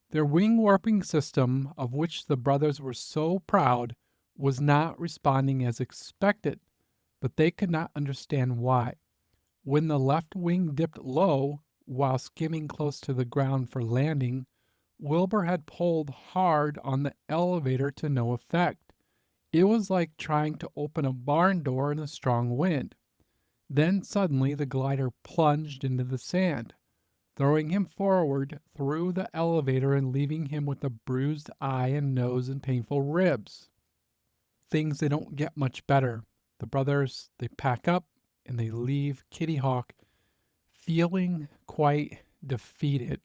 Their wing warping system, of which the brothers were so proud, was not responding as expected, but they could not understand why. When the left wing dipped low while skimming close to the ground for landing, Wilbur had pulled hard on the elevator to no effect. It was like trying to open a barn door in a strong wind. Then suddenly the glider plunged into the sand, throwing him forward through the elevator and leaving him with a bruised eye and nose and painful ribs. Things they don't get much better. The brothers, they pack up and they leave Kitty Hawk feeling quite defeated.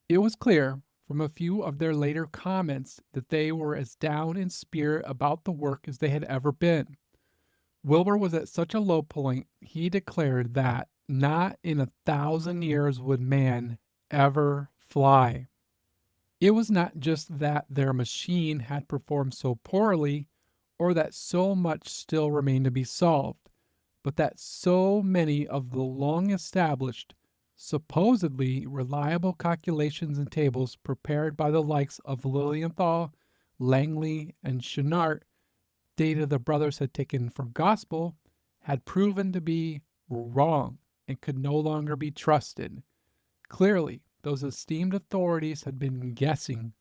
It was clear from a few of their later comments that they were as down in spirit about the work as they had ever been. Wilbur was at such a low point, he declared that not in 1,000 years would man ever fly. It was not just that their machine had performed so poorly or that so much still remained to be solved, but that so many of the long established, supposedly reliable calculations and tables prepared by the likes of Lilienthal, Langley, and Chenart, data the brothers had taken for gospel, had proven to be wrong and could no longer be trusted. Clearly, those esteemed authorities had been guessing,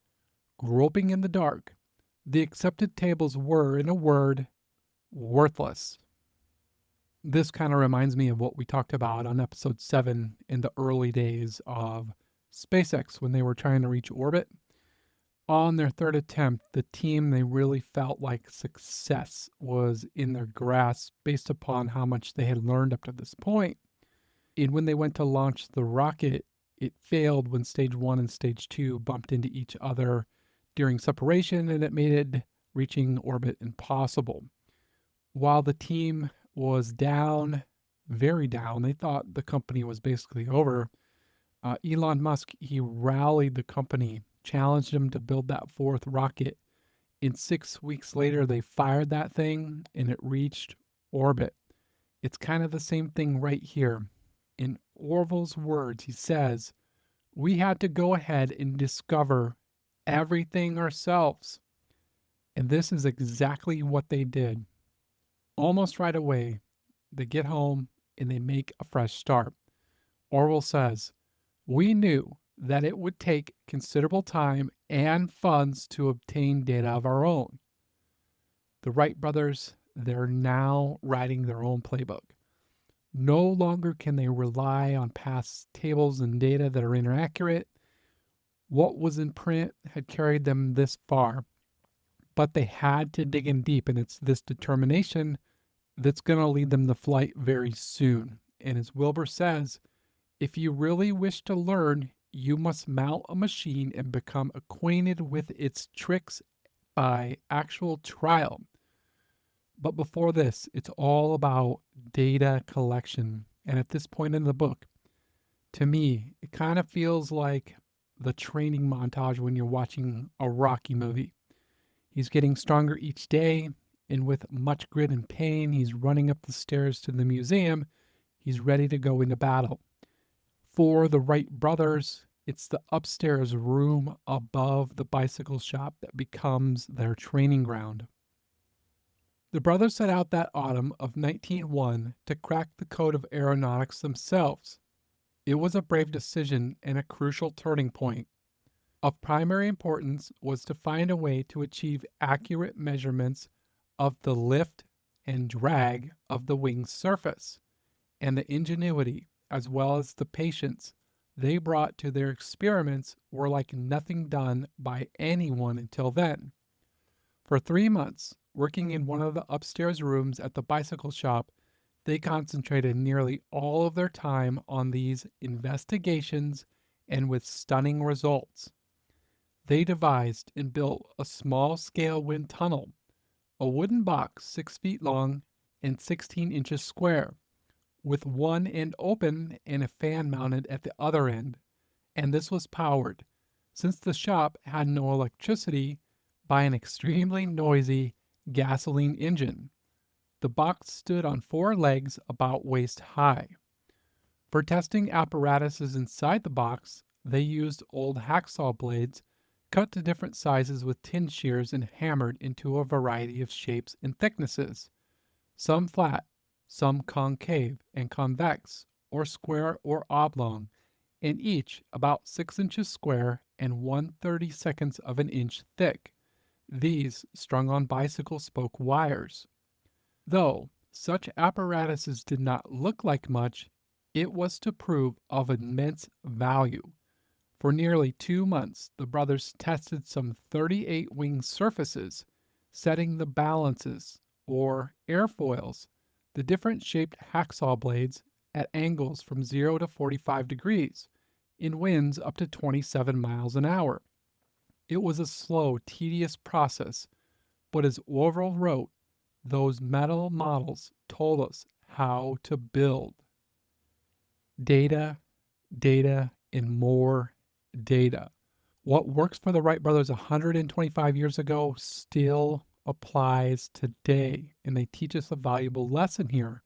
groping in the dark. The accepted tables were, in a word, worthless. This kind of reminds me of what we talked about on episode 7 in the early days of SpaceX when they were trying to reach orbit. On their third attempt, the team, they really felt like success was in their grasp based upon how much they had learned up to this point. And when they went to launch the rocket, it failed when stage 1 and stage 2 bumped into each other during separation, and it made it reaching orbit impossible. While the team was down, very down, they thought the company was basically over. Elon Musk, he rallied the company, challenged them to build that fourth rocket. And 6 weeks later, they fired that thing and it reached orbit. It's kind of the same thing right here. In Orville's words, he says, "We had to go ahead and discover everything ourselves." And this is exactly what they did. Almost right away, they get home and they make a fresh start. Orville says, "We knew that it would take considerable time and funds to obtain data of our own." The Wright brothers, they're now writing their own playbook. No longer can they rely on past tables and data that are inaccurate. What was in print had carried them this far, but they had to dig in deep, and it's this determination that's going to lead them to flight very soon. And as Wilbur says, if you really wish to learn, you must mount a machine and become acquainted with its tricks by actual trial. But before this, it's all about data collection. And at this point in the book, to me, it kind of feels like the training montage when you're watching a Rocky movie. He's getting stronger each day, and with much grit and pain, he's running up the stairs to the museum. He's ready to go into battle. For the Wright brothers, it's the upstairs room above the bicycle shop that becomes their training ground. The brothers set out that autumn of 1901 to crack the code of aeronautics themselves. It was a brave decision and a crucial turning point. Of primary importance was to find a way to achieve accurate measurements of the lift and drag of the wing's surface, and the ingenuity, as well as the patience, they brought to their experiments were like nothing done by anyone until then. For 3 months, working in one of the upstairs rooms at the bicycle shop, they concentrated nearly all of their time on these investigations and with stunning results. They devised and built a small scale wind tunnel, a wooden box 6 feet long and 16 inches square, with one end open and a fan mounted at the other end, and this was powered, since the shop had no electricity, by an extremely noisy gasoline engine. The box stood on 4 legs about waist high. For testing apparatuses inside the box, they used old hacksaw blades cut to different sizes with tin shears and hammered into a variety of shapes and thicknesses, some flat, some concave and convex, or square or oblong, and each about 6 inches square and 1/32 of an inch thick, these strung on bicycle spoke wires. Though such apparatuses did not look like much, it was to prove of immense value. For nearly 2 months, the brothers tested some 38 wing surfaces, setting the balances, or airfoils, the different shaped hacksaw blades, at angles from 0 to 45 degrees, in winds up to 27 miles an hour. It was a slow, tedious process, but as Orville wrote, those metal models told us how to build. Data, data, and more data. What works for the Wright brothers 125 years ago still applies today, and they teach us a valuable lesson here.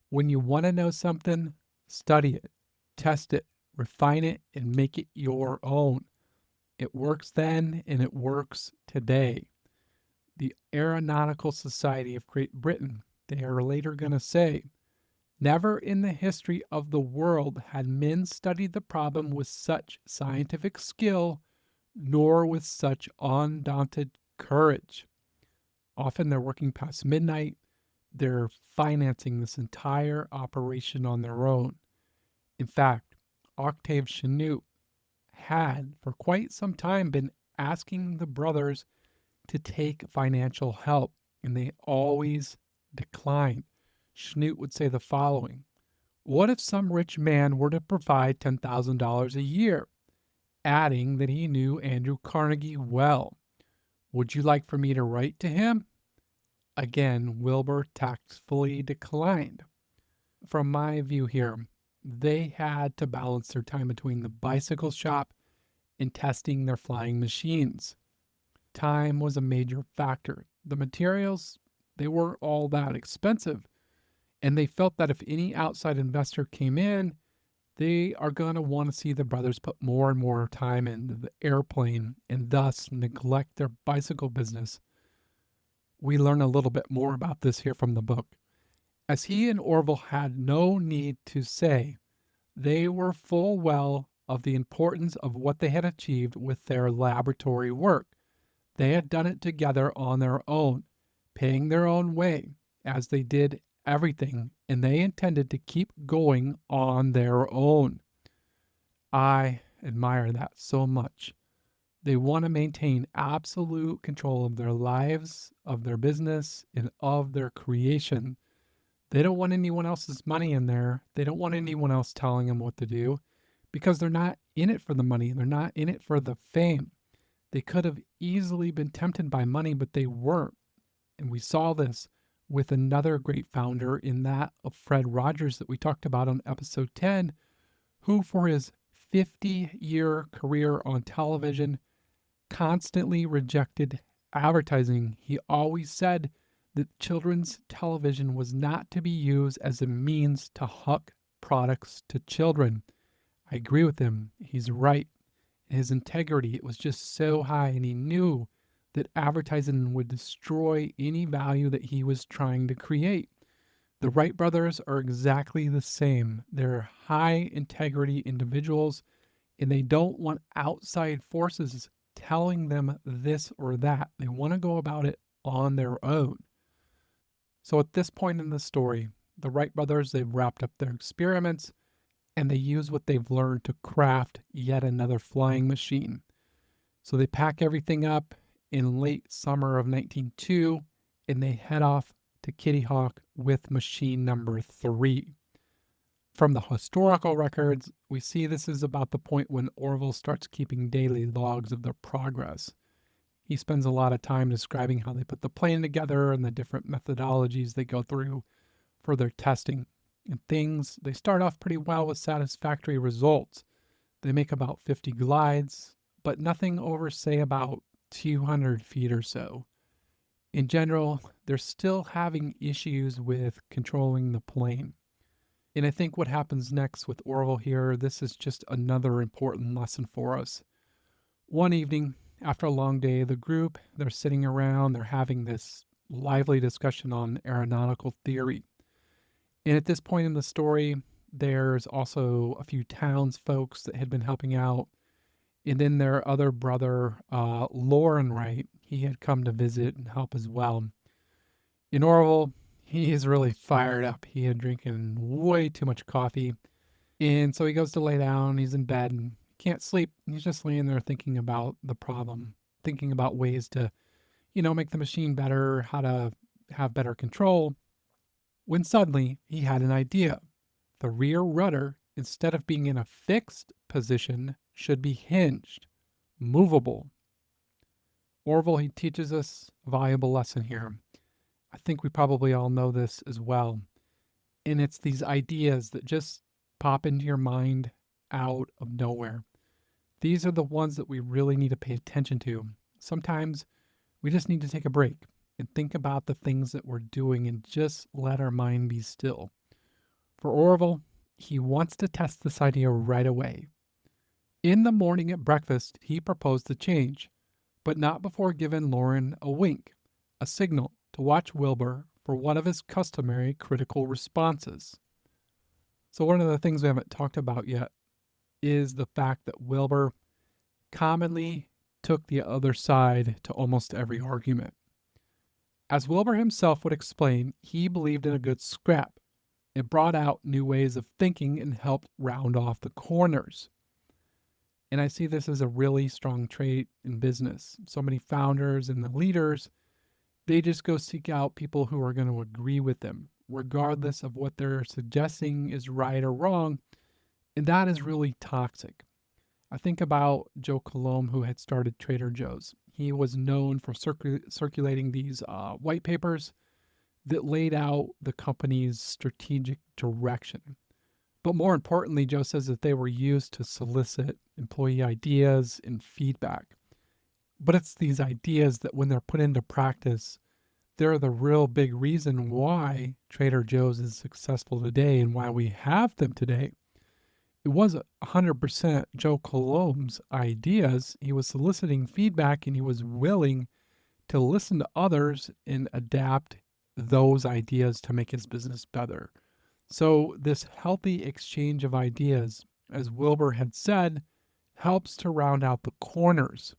When you want to know something, study it, test it, refine it, and make it your own. It works then, and it works today. The Aeronautical Society of Great Britain, they are later going to say, never in the history of the world had men studied the problem with such scientific skill, nor with such undaunted courage. Often they're working past midnight. They're financing this entire operation on their own. In fact, Octave Chanute had for quite some time been asking the brothers to take financial help, and they always declined. Chanute would say the following: what if some rich man were to provide $10,000 a year? Adding that he knew Andrew Carnegie well. Would you like for me to write to him? Again, Wilbur tactfully declined. From my view here, they had to balance their time between the bicycle shop and testing their flying machines. Time was a major factor. The materials, they weren't all that expensive, and they felt that if any outside investor came in, they are going to want to see the brothers put more and more time into the airplane and thus neglect their bicycle business. We learn a little bit more about this here from the book. As he and Orville had no need to say, they were full well of the importance of what they had achieved with their laboratory work. They had done it together on their own, paying their own way, as they did everything, and they intended to keep going on their own. I admire that so much. They want to maintain absolute control of their lives, of their business, and of their creation. They don't want anyone else's money in there. They don't want anyone else telling them what to do, because they're not in it for the money. They're not in it for the fame. They could have easily been tempted by money, but they weren't. And we saw this with another great founder in that of Fred Rogers that we talked about on episode 10, who for his 50-year career on television constantly rejected advertising. He always said that children's television was not to be used as a means to hook products to children. I agree with him. He's right. His integrity, it was just so high, and he knew that advertising would destroy any value that he was trying to create. The Wright brothers are exactly the same. They're high integrity individuals, and they don't want outside forces telling them this or that. They want to go about it on their own. So at this point in the story, the Wright brothers, they've wrapped up their experiments. and they use what they've learned to craft yet another flying machine. So they pack everything up in late summer of 1902 and they head off to Kitty Hawk with machine number 3. From the historical records, we see this is about the point when Orville starts keeping daily logs of their progress. He spends a lot of time describing how they put the plane together and the different methodologies they go through for their testing. And they start off pretty well with satisfactory results. They make about 50 glides, but nothing over, say, about 200 feet or so. In general, they're still having issues with controlling the plane. And I think what happens next with Orville here, this is just another important lesson for us. One evening, after a long day, the group, they're sitting around, they're having this lively discussion on aeronautical theory. And at this point in the story, there's also a few townsfolk that had been helping out. And then their other brother, Wilbur Wright, he had come to visit and help as well. In Orville, he is really fired up. He had drinking way too much coffee. And so he goes to lay down. He's in bed and can't sleep. He's just laying there thinking about the problem, thinking about ways to, make the machine better, how to have better control. When suddenly he had an idea. The rear rudder, instead of being in a fixed position, should be hinged, movable. Orville, he teaches us a valuable lesson here. I think we probably all know this as well. And it's these ideas that just pop into your mind out of nowhere. These are the ones that we really need to pay attention to. Sometimes we just need to take a break and think about the things that we're doing and just let our mind be still. For Orville, he wants to test this idea right away. In the morning at breakfast, he proposed the change, but not before giving Lauren a wink, a signal to watch Wilbur for one of his customary critical responses. So one of the things we haven't talked about yet is the fact that Wilbur commonly took the other side to almost every argument. As Wilbur himself would explain, he believed in a good scrap. It brought out new ways of thinking and helped round off the corners. And I see this as a really strong trait in business. So many founders and the leaders, they just go seek out people who are going to agree with them, regardless of what they're suggesting is right or wrong. And that is really toxic. I think about Joe Coulombe, who had started Trader Joe's. He was known for circulating these white papers that laid out the company's strategic direction. But more importantly, Joe says that they were used to solicit employee ideas and feedback. But it's these ideas that when they're put into practice, they're the real big reason why Trader Joe's is successful today and why we have them today. It was 100% Joe Coulombe's ideas. He was soliciting feedback and he was willing to listen to others and adapt those ideas to make his business better. So this healthy exchange of ideas, as Wilbur had said, helps to round out the corners.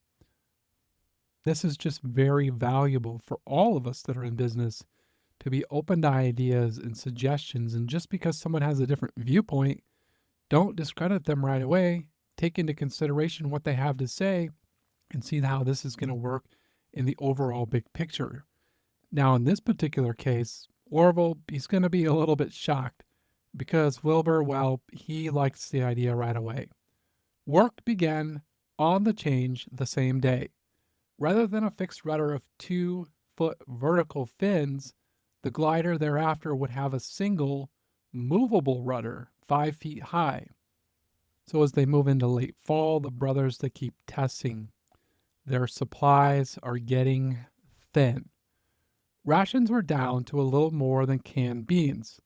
This is just very valuable for all of us that are in business to be open to ideas and suggestions. And just because someone has a different viewpoint, don't discredit them right away. Take into consideration what they have to say and see how this is going to work in the overall big picture. Now, in this particular case, Orville, he's going to be a little bit shocked because Wilbur, well, he likes the idea right away. Work began on the change the same day. Rather than a fixed rudder of 2-foot vertical fins, the glider thereafter would have a single movable rudder 5 feet high. So as they move into late fall, the brothers, they keep testing. Their supplies are getting thin. Rations were down to a little more than canned beans.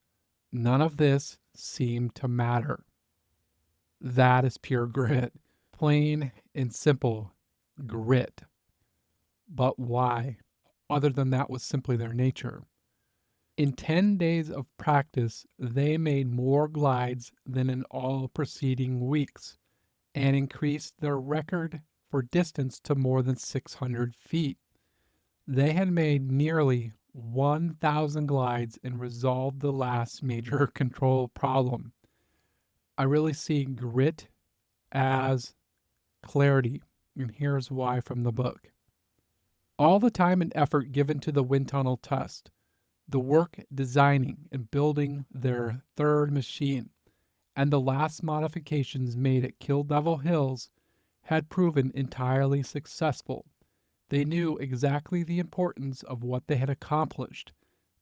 None of this seemed to matter. That is pure grit. Plain and simple grit. But why? Other than that was simply their nature. In 10 days of practice, they made more glides than in all preceding weeks and increased their record for distance to more than 600 feet. They had made nearly 1,000 glides and resolved the last major control problem. I really see grit as clarity, and here's why from the book. All the time and effort given to the wind tunnel test, the work designing and building their third machine, and the last modifications made at Kill Devil Hills had proven entirely successful. They knew exactly the importance of what they had accomplished.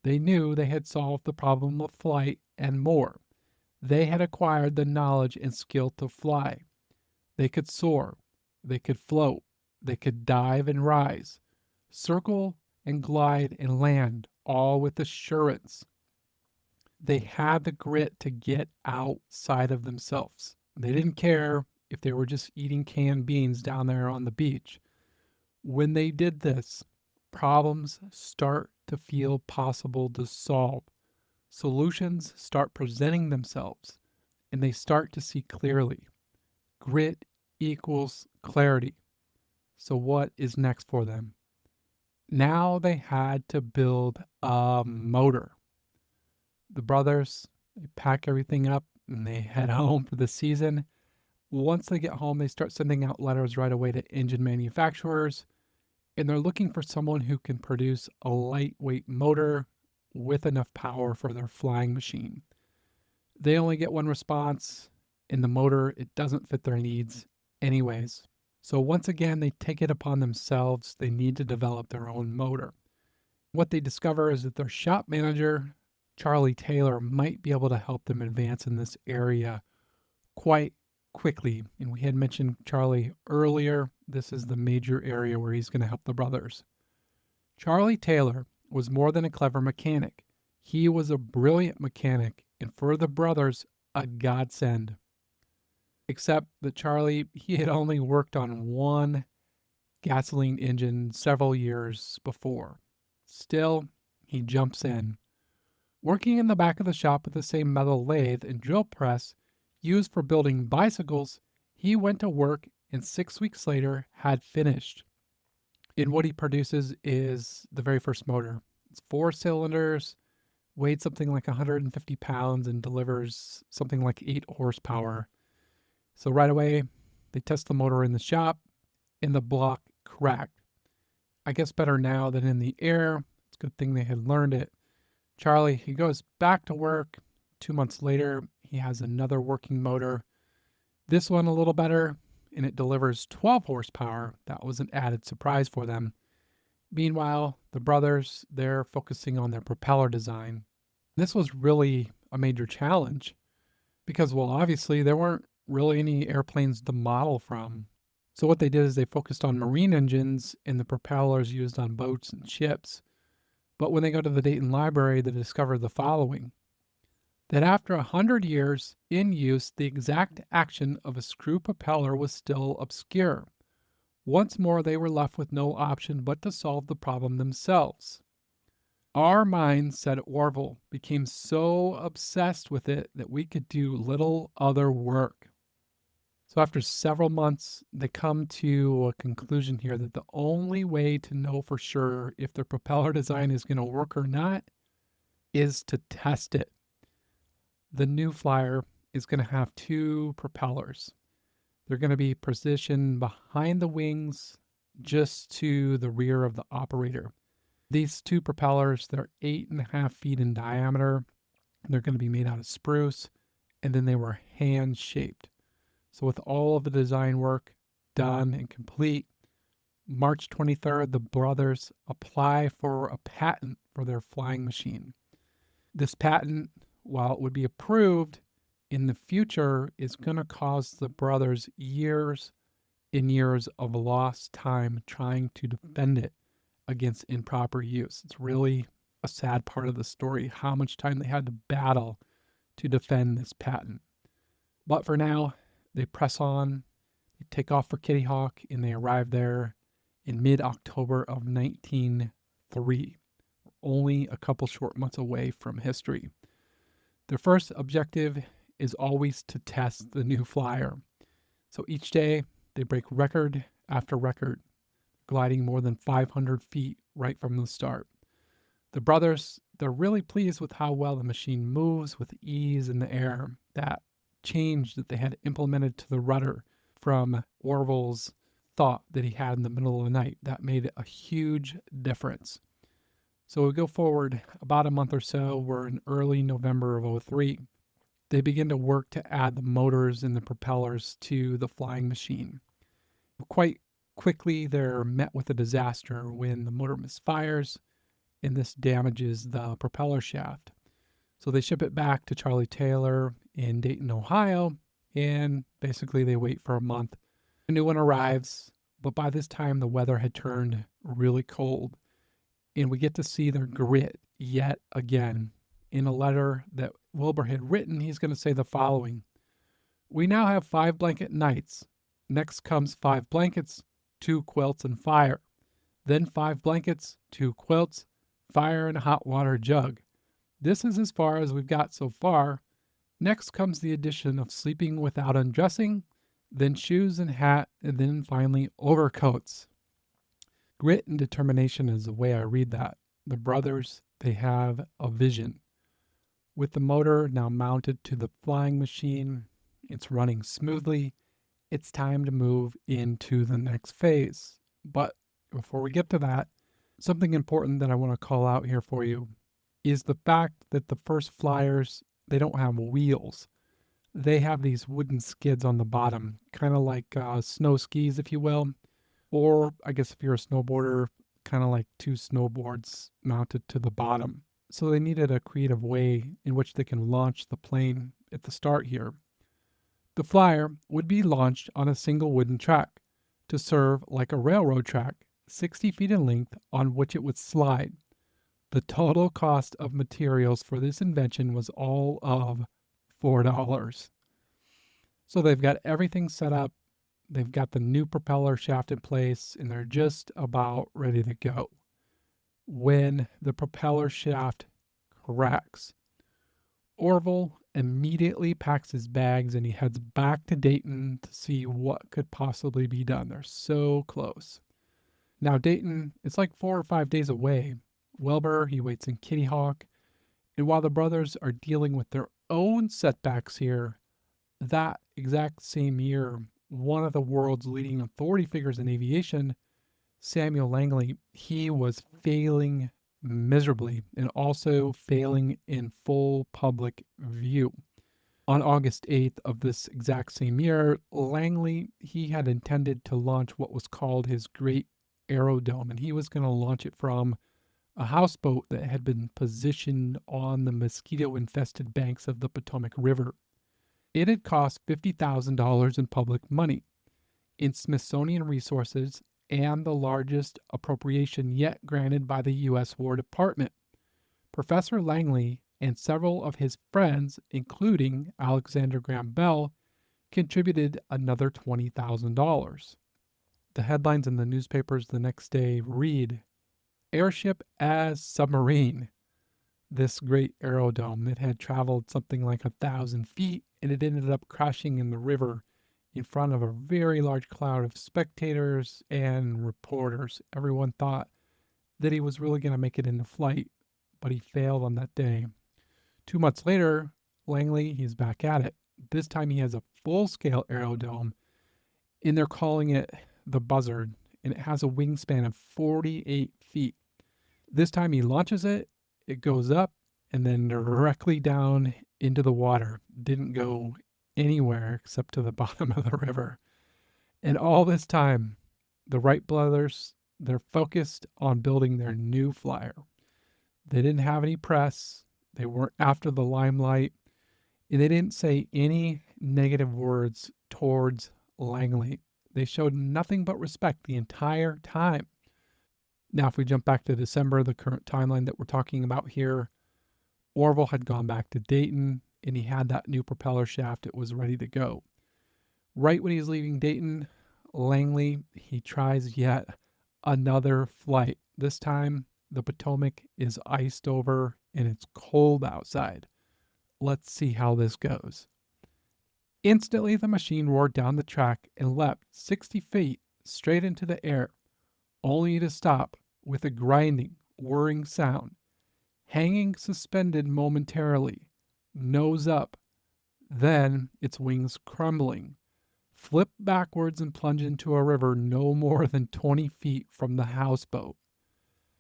They knew they had solved the problem of flight and more. They had acquired the knowledge and skill to fly. They could soar. They could float. They could dive and rise, circle and glide and land, all with assurance. They had the grit to get outside of themselves. They didn't care if they were just eating canned beans down there on the beach. When they did this, problems start to feel possible to solve. Solutions start presenting themselves, and they start to see clearly. Grit equals clarity. So, what is next for them? Now they had to build a motor. The brothers, they pack everything up and they head home for the season. Once they get home, they start sending out letters right away to engine manufacturers, and they're looking for someone who can produce a lightweight motor with enough power for their flying machine. They only get one response. In the motor, it doesn't fit their needs anyways. So once again, they take it upon themselves. They need to develop their own motor. What they discover is that their shop manager, Charlie Taylor, might be able to help them advance in this area quite quickly. And we had mentioned Charlie earlier. This is the major area where he's going to help the brothers. Charlie Taylor was more than a clever mechanic. He was a brilliant mechanic, and for the brothers, a godsend. Except that Charlie, he had only worked on one gasoline engine several years before. Still, he jumps in. Working in the back of the shop with the same metal lathe and drill press used for building bicycles, he went to work and 6 weeks later had finished. And what he produces is the very first motor. It's 4 cylinders, weighed something like 150 pounds, and delivers something like 8 horsepower. So right away, they test the motor in the shop, and the block cracked. I guess better now than in the air. It's a good thing they had learned it. Charlie, he goes back to work. 2 months later, he has another working motor. This one a little better, and it delivers 12 horsepower. That was an added surprise for them. Meanwhile, the brothers, they're focusing on their propeller design. This was really a major challenge because, well, obviously there weren't really any airplanes to model from. So what they did is they focused on marine engines and the propellers used on boats and ships. But when they go to the Dayton Library, they discover the following: that after 100 years in use, the exact action of a screw propeller was still obscure. Once more, they were left with no option but to solve the problem themselves. Our minds, said Orville, became so obsessed with it that we could do little other work. So after several months, they come to a conclusion here that the only way to know for sure if their propeller design is going to work or not is to test it. The new flyer is going to have 2 propellers. They're going to be positioned behind the wings, just to the rear of the operator. These 2 propellers, they're 8.5 feet in diameter. They're going to be made out of spruce, and then they were hand-shaped. So with all of the design work done and complete, March 23rd, the brothers apply for a patent for their flying machine. This patent, while it would be approved in the future, is going to cause the brothers years and years of lost time trying to defend it against improper use. It's really a sad part of the story, how much time they had to battle to defend this patent. But for now, they press on, they take off for Kitty Hawk, and they arrive there in mid-October of 1903, only a couple short months away from history. Their first objective is always to test the new flyer. So each day, they break record after record, gliding more than 500 feet right from the start. The brothers, they're really pleased with how well the machine moves with ease in the air. That change that they had implemented to the rudder from Orville's thought that he had in the middle of the night. That made a huge difference. So we go forward about a month or so. We're in early November of '03. They begin to work to add the motors and the propellers to the flying machine. Quite quickly, they're met with a disaster when the motor misfires, and this damages the propeller shaft. So they ship it back to Charlie Taylor in Dayton, Ohio, and basically they wait for a month. A new one arrives, but by this time the weather had turned really cold, and we get to see their grit yet again. In a letter that Wilbur had written, he's going to say the following: "We now have 5 blanket nights. Next comes 5 blankets, 2 quilts, and fire. Then 5 blankets, 2 quilts, fire, and a hot water jug. This is as far as we've got so far. Next comes the addition of sleeping without undressing, then shoes and hat, and then finally overcoats." Grit and determination is the way I read that. The brothers, they have a vision. With the motor now mounted to the flying machine, it's running smoothly. It's time to move into the next phase. But before we get to that, something important that I want to call out here for you is the fact that the first flyers, they don't have wheels. They have these wooden skids on the bottom, kind of like snow skis, if you will. Or I guess if you're a snowboarder, kind of like 2 snowboards mounted to the bottom. So they needed a creative way in which they can launch the plane at the start here. The flyer would be launched on a single wooden track to serve like a railroad track, 60 feet in length, on which it would slide. The total cost of materials for this invention was all of $4. So they've got everything set up. They've got the new propeller shaft in place, and they're just about ready to go when the propeller shaft cracks. Orville immediately packs his bags and he heads back to Dayton to see what could possibly be done. They're so close. Now, Dayton, it's like 4 or 5 days away. Wilbur, he waits in Kitty Hawk, and while the brothers are dealing with their own setbacks here, that exact same year, one of the world's leading authority figures in aviation, Samuel Langley, he was failing miserably and also failing in full public view. On August 8th of this exact same year, Langley, he had intended to launch what was called his Great Aerodome, and he was going to launch it from a houseboat that had been positioned on the mosquito-infested banks of the Potomac River. It had cost $50,000 in public money, in Smithsonian resources, and the largest appropriation yet granted by the U.S. War Department. Professor Langley and several of his friends, including Alexander Graham Bell, contributed another $20,000. The headlines in the newspapers the next day read, "Airship as submarine." This great aerodome that had traveled something like 1,000 feet, and it ended up crashing in the river in front of a very large cloud of spectators and reporters. Everyone thought that he was really going to make it into flight, but he failed on that day. 2 months later, Langley, he's back at it. This time he has a full-scale aerodome, and they're calling it the Buzzard, and it has a wingspan of 48 feet. This time he launches it, it goes up, and then directly down into the water. Didn't go anywhere except to the bottom of the river. And all this time, the Wright brothers, they're focused on building their new flyer. They didn't have any press. They weren't after the limelight. And they didn't say any negative words towards Langley. They showed nothing but respect the entire time. Now, if we jump back to December, the current timeline that we're talking about here, Orville had gone back to Dayton, and he had that new propeller shaft. It was ready to go. Right when he's leaving Dayton, Langley, he tries yet another flight. This time, the Potomac is iced over, and it's cold outside. Let's see how this goes. Instantly, the machine roared down the track and leapt 60 feet straight into the air, only to stop with a grinding, whirring sound, hanging suspended momentarily, nose up. Then, its wings crumbling, flip backwards and plunge into a river no more than 20 feet from the houseboat.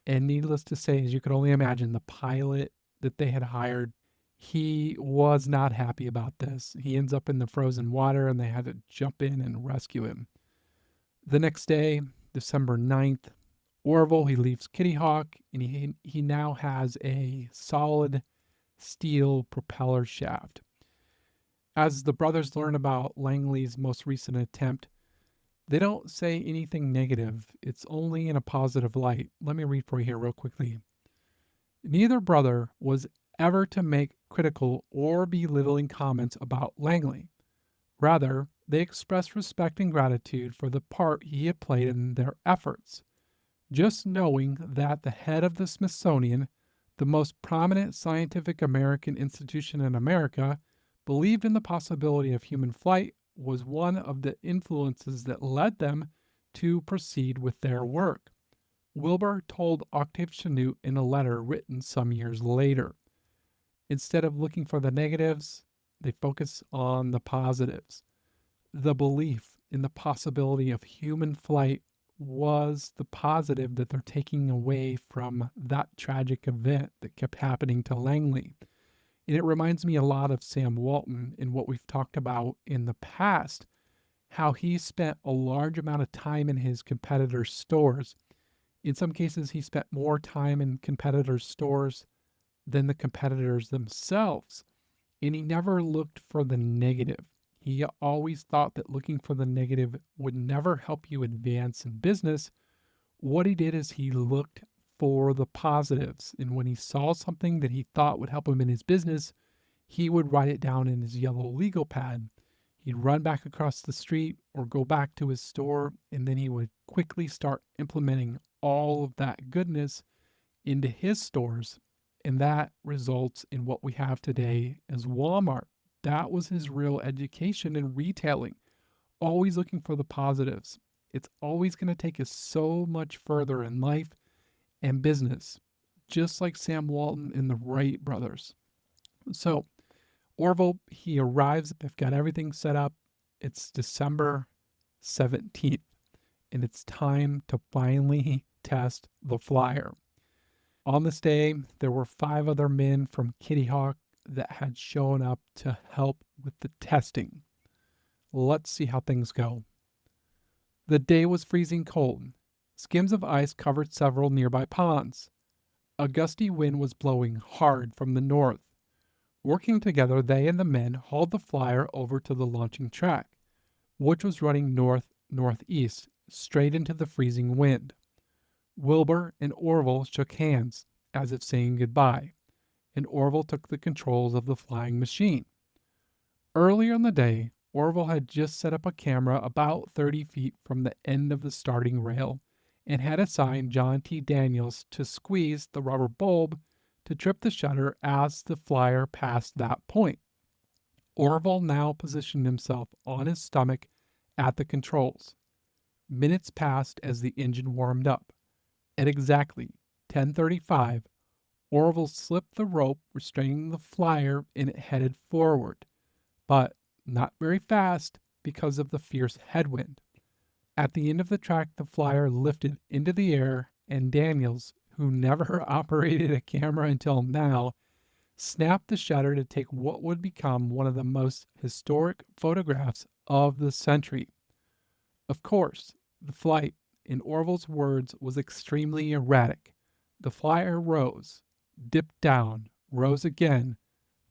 And needless to say, as you can only imagine, the pilot that they had hired, he was not happy about this. He ends up in the frozen water and they had to jump in and rescue him. The next day, December 9th, Orville, he leaves Kitty Hawk and he now has a solid steel propeller shaft. As the brothers learn about Langley's most recent attempt, they don't say anything negative. It's only in a positive light. Let me read for you here real quickly. Neither brother was ever to make critical or belittling comments about Langley. Rather, they expressed respect and gratitude for the part he had played in their efforts. Just knowing that the head of the Smithsonian, the most prominent scientific American institution in America, believed in the possibility of human flight was one of the influences that led them to proceed with their work. Wilbur told Octave Chanute in a letter written some years later. Instead of looking for the negatives, they focus on the positives. The belief in the possibility of human flight was the positive that they're taking away from that tragic event that kept happening to Langley. And it reminds me a lot of Sam Walton in what we've talked about in the past, how he spent a large amount of time in his competitors' stores. In some cases, he spent more time in competitors' stores than the competitors themselves. And he never looked for the negative. He always thought that looking for the negative would never help you advance in business. What he did is he looked for the positives. And when he saw something that he thought would help him in his business, he would write it down in his yellow legal pad. He'd run back across the street or go back to his store, and then he would quickly start implementing all of that goodness into his stores. And that results in what we have today as Walmart. That was his real education in retailing, always looking for the positives. It's always going to take us so much further in life and business, just like Sam Walton and the Wright brothers. So Orville, he arrives. They've got everything set up. It's December 17th, and it's time to finally test the flyer. On this day, there were 5 other men from Kitty Hawk that had shown up to help with the testing. Let's see how things go. The day was freezing cold. Skims of ice covered several nearby ponds. A gusty wind was blowing hard from the north. Working together, they and the men hauled the flyer over to the launching track, which was running north-northeast, straight into the freezing wind. Wilbur and Orville shook hands, as if saying goodbye, and Orville took the controls of the flying machine. Earlier in the day, Orville had just set up a camera about 30 feet from the end of the starting rail and had assigned John T. Daniels to squeeze the rubber bulb to trip the shutter as the flyer passed that point. Orville now positioned himself on his stomach at the controls. Minutes passed as the engine warmed up. At exactly 10:35, Orville slipped the rope restraining the flyer and it headed forward, but not very fast because of the fierce headwind. At the end of the track, the flyer lifted into the air, and Daniels, who never operated a camera until now, snapped the shutter to take what would become one of the most historic photographs of the century. Of course, the flight, in Orville's words, was extremely erratic. The flyer rose, dipped down, rose again,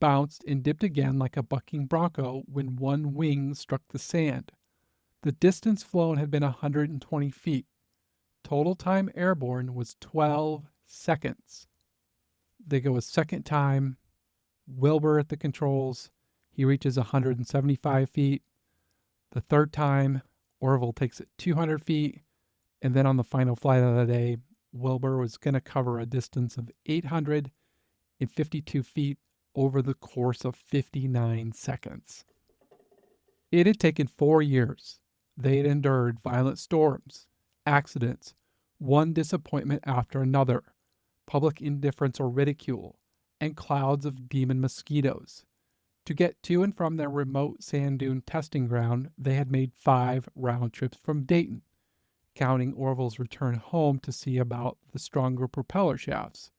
bounced and dipped again like a bucking bronco when one wing struck the sand. The distance flown had been 120 feet. Total time airborne was 12 seconds. They go a second time. Wilbur at the controls. He reaches 175 feet. The third time, Orville takes it 200 feet. And then on the final flight of the day, Wilbur was going to cover a distance of 852 feet over the course of 59 seconds. It had taken 4 years. They had endured violent storms, accidents, one disappointment after another, public indifference or ridicule, and clouds of demon mosquitoes, To get to and from their remote sand dune testing ground, they had made 5 round trips from Dayton, counting Orville's return home to see about the stronger propeller shafts.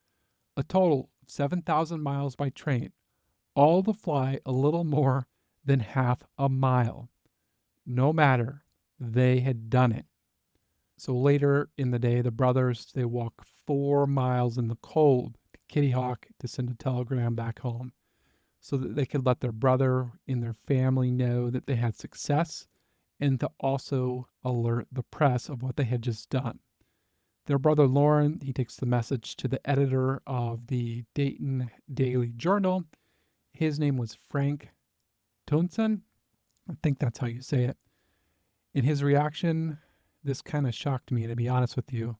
A total of 7,000 miles by train, all to fly a little more than half a mile. No matter, they had done it. So later in the day, the brothers, they walk 4 miles in the cold to Kitty Hawk to send a telegram back home so that they could let their brother and their family know that they had success and to also alert the press of what they had just done. Their brother Lauren, he takes the message to the editor of the Dayton Daily Journal. His name was Frank Tonson. I think that's how you say it. In his reaction, this kind of shocked me, to be honest with you.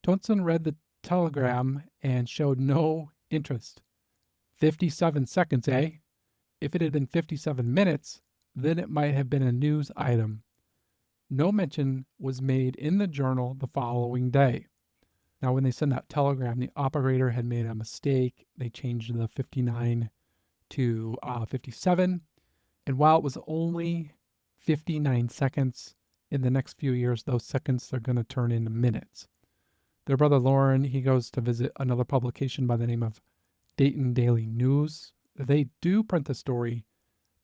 Tonson read the telegram and showed no interest. 57 seconds, eh? If it had been 57 minutes, then it might have been a news item. No mention was made in the journal the following day. Now, when they sent that telegram, the operator had made a mistake. They changed the 59 to 57. And while it was only 59 seconds, in the next few years, those seconds are going to turn into minutes. Their brother Lauren, he goes to visit another publication by the name of Dayton Daily News. They do print the story,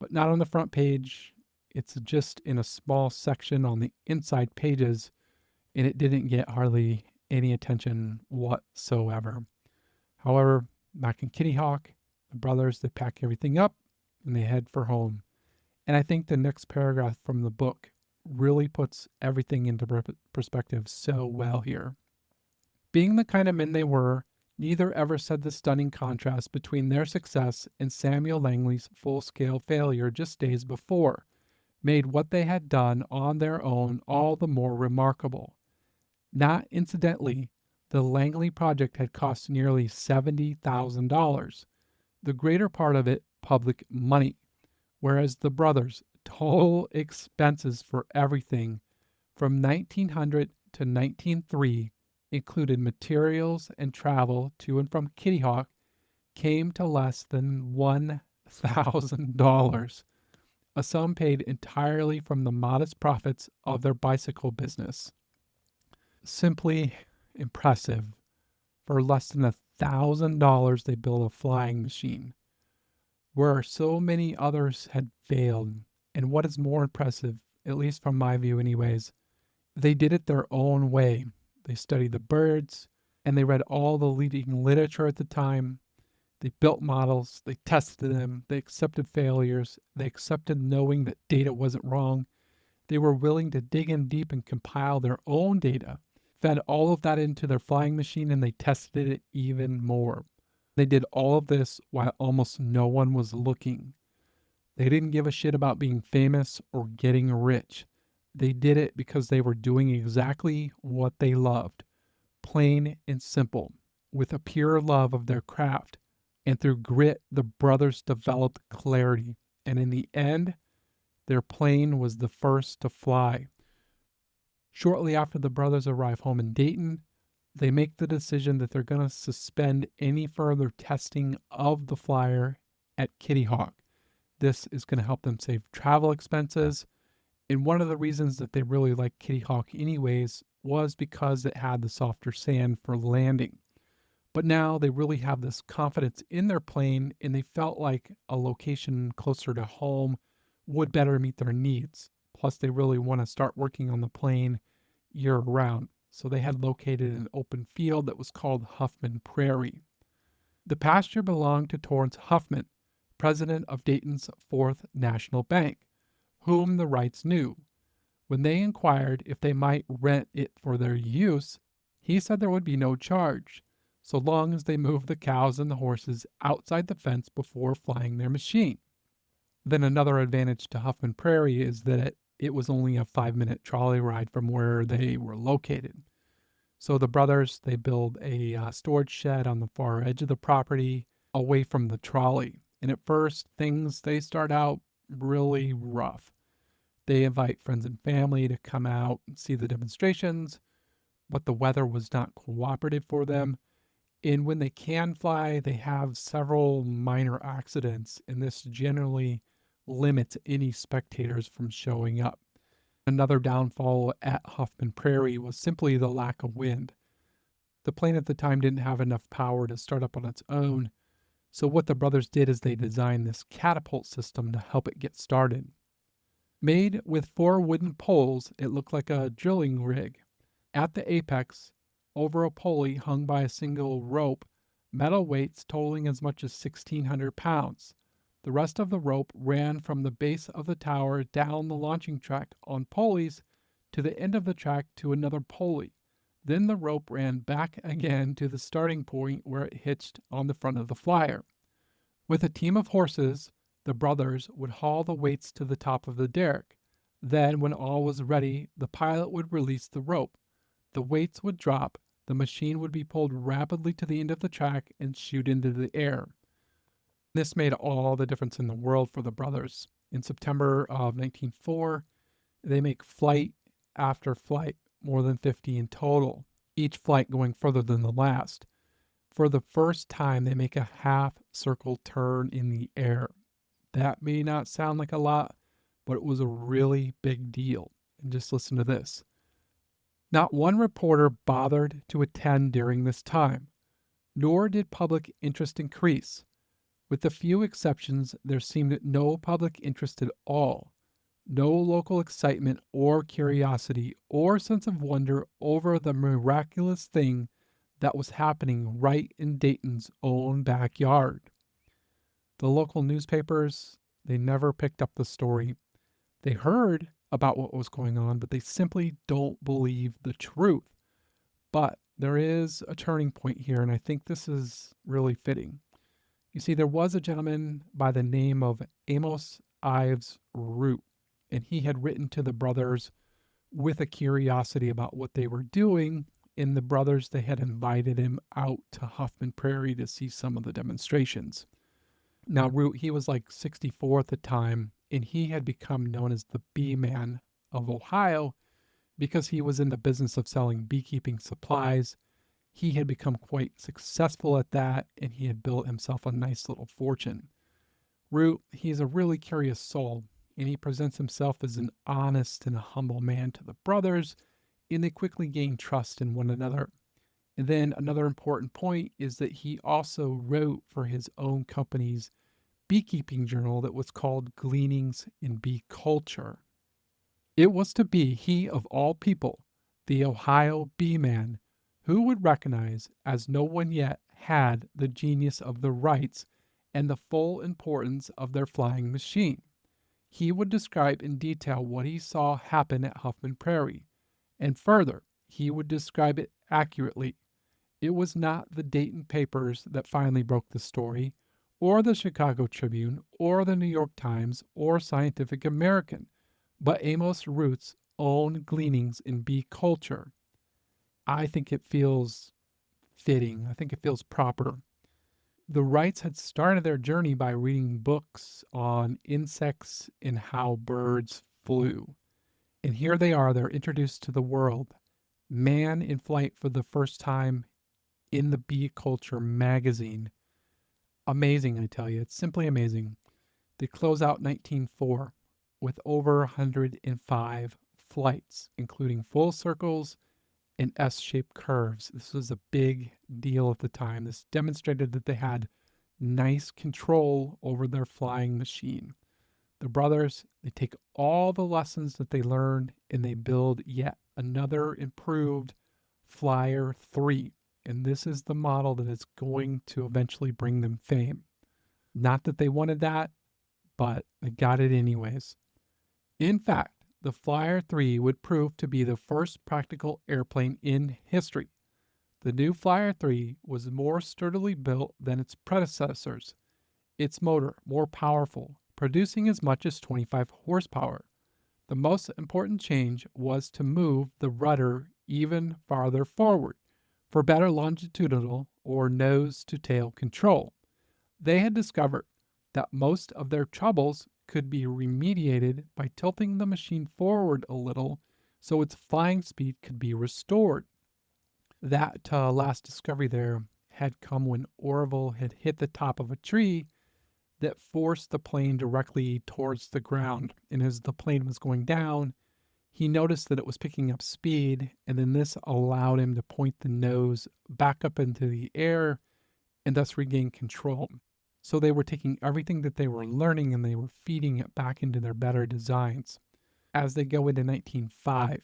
but not on the front page. It's just in a small section on the inside pages, and it didn't get hardly any attention whatsoever. However, back in Kitty Hawk, the brothers, they pack everything up and they head for home. And I think the next paragraph from the book really puts everything into perspective so well here. Being the kind of men they were, neither ever said the stunning contrast between their success and Samuel Langley's full-scale failure just days before made what they had done on their own all the more remarkable. Not incidentally, the Langley project had cost nearly $70,000, the greater part of it public money, whereas the brothers' total expenses for everything from 1900 to 1903 included materials and travel to and from Kitty Hawk came to less than $1,000, a sum paid entirely from the modest profits of their bicycle business. Simply impressive. For less than $1,000, they built a flying machine, where so many others had failed. And what is more impressive, at least from my view anyways, they did it their own way. They studied the birds, and they read all the leading literature at the time. They built models, they tested them, they accepted failures, they accepted knowing that data wasn't wrong. They were willing to dig in deep and compile their own data, fed all of that into their flying machine, and they tested it even more. They did all of this while almost no one was looking. They didn't give a shit about being famous or getting rich. They did it because they were doing exactly what they loved, plain and simple, with a pure love of their craft. And through grit, the brothers developed clarity. And in the end, their plane was the first to fly. Shortly after the brothers arrive home in Dayton, they make the decision that they're going to suspend any further testing of the flyer at Kitty Hawk. This is going to help them save travel expenses. And one of the reasons that they really liked Kitty Hawk anyways was because it had the softer sand for landing. But now they really have this confidence in their plane, and they felt like a location closer to home would better meet their needs. Plus, they really want to start working on the plane year round. So they had located an open field that was called Huffman Prairie. The pasture belonged to Torrance Huffman, president of Dayton's Fourth National Bank, whom the Wrights knew. When they inquired if they might rent it for their use, he said there would be no charge, so long as they moved the cows and the horses outside the fence before flying their machine. Then another advantage to Huffman Prairie is that it was only a 5-minute trolley ride from where they were located. So the brothers, they build a storage shed on the far edge of the property away from the trolley. And at first, they start out really rough. They invite friends and family to come out and see the demonstrations, but the weather was not cooperative for them. And when they can fly, they have several minor accidents, and this generally limits any spectators from showing up. Another downfall at Huffman Prairie was simply the lack of wind. The plane at the time didn't have enough power to start up on its own, so what the brothers did is they designed this catapult system to help it get started. Made with 4 wooden poles, it looked like a drilling rig. At the apex, over a pulley hung by a single rope, metal weights totaling as much as 1,600 pounds. The rest of the rope ran from the base of the tower down the launching track on pulleys to the end of the track to another pulley. Then the rope ran back again to the starting point where it hitched on the front of the flyer. With a team of horses, the brothers would haul the weights to the top of the derrick. Then, when all was ready, the pilot would release the rope. The weights would drop, the machine would be pulled rapidly to the end of the track and shoot into the air. This made all the difference in the world for the brothers. In September of 1904, they make flight after flight, more than 50 in total, each flight going further than the last. For the first time, they make a half-circle turn in the air. That may not sound like a lot, but it was a really big deal. And just listen to this. Not one reporter bothered to attend during this time, nor did public interest increase. With a few exceptions, there seemed no public interest at all, no local excitement or curiosity or sense of wonder over the miraculous thing that was happening right in Dayton's own backyard. The local newspapers, they never picked up the story. They heard about what was going on, but they simply don't believe the truth. But there is a turning point here, and I think this is really fitting. You see, there was a gentleman by the name of Amos Ives Root, and he had written to the brothers with a curiosity about what they were doing. And the brothers, they had invited him out to Huffman Prairie to see some of the demonstrations. Now, Root, he was like 64 at the time, and he had become known as the bee man of Ohio because he was in the business of selling beekeeping supplies. He had become quite successful at that, and he had built himself a nice little fortune. Root, he's a really curious soul, and he presents himself as an honest and a humble man to the brothers, and they quickly gain trust in one another. And then another important point is that he also wrote for his own company's beekeeping journal that was called Gleanings in Bee Culture. It was to be he of all people, the Ohio bee man, who would recognize, as no one yet had, the genius of the Wrights and the full importance of their flying machine. He would describe in detail what he saw happen at Huffman Prairie, and further, he would describe it accurately. It was not the Dayton papers that finally broke the story, or the Chicago Tribune, or the New York Times, or Scientific American, but Amos Root's own gleanings in bee culture. I think it feels fitting. I think it feels proper. The Wrights had started their journey by reading books on insects and how birds flew. And here they are, they're introduced to the world. Man in flight for the first time in the Bee Culture magazine. Amazing, I tell you. It's simply amazing. They close out 1904 with over 105 flights, including full circles and S-shaped curves. This was a big deal at the time. This demonstrated that they had nice control over their flying machine. The brothers, they take all the lessons that they learned and they build yet another improved Flyer 3. And this is the model that is going to eventually bring them fame. Not that they wanted that, but they got it anyways. In fact, the Flyer 3 would prove to be the first practical airplane in history. The new Flyer 3 was more sturdily built than its predecessors. Its motor more powerful, producing as much as 25 horsepower. The most important change was to move the rudder even farther forward for better longitudinal or nose-to-tail control. They had discovered that most of their troubles could be remediated by tilting the machine forward a little so its flying speed could be restored. That last discovery there had come when Orville had hit the top of a tree that forced the plane directly towards the ground. And as the plane was going down, he noticed that it was picking up speed, and then this allowed him to point the nose back up into the air and thus regain control. So they were taking everything that they were learning and they were feeding it back into their better designs. As they go into 1905,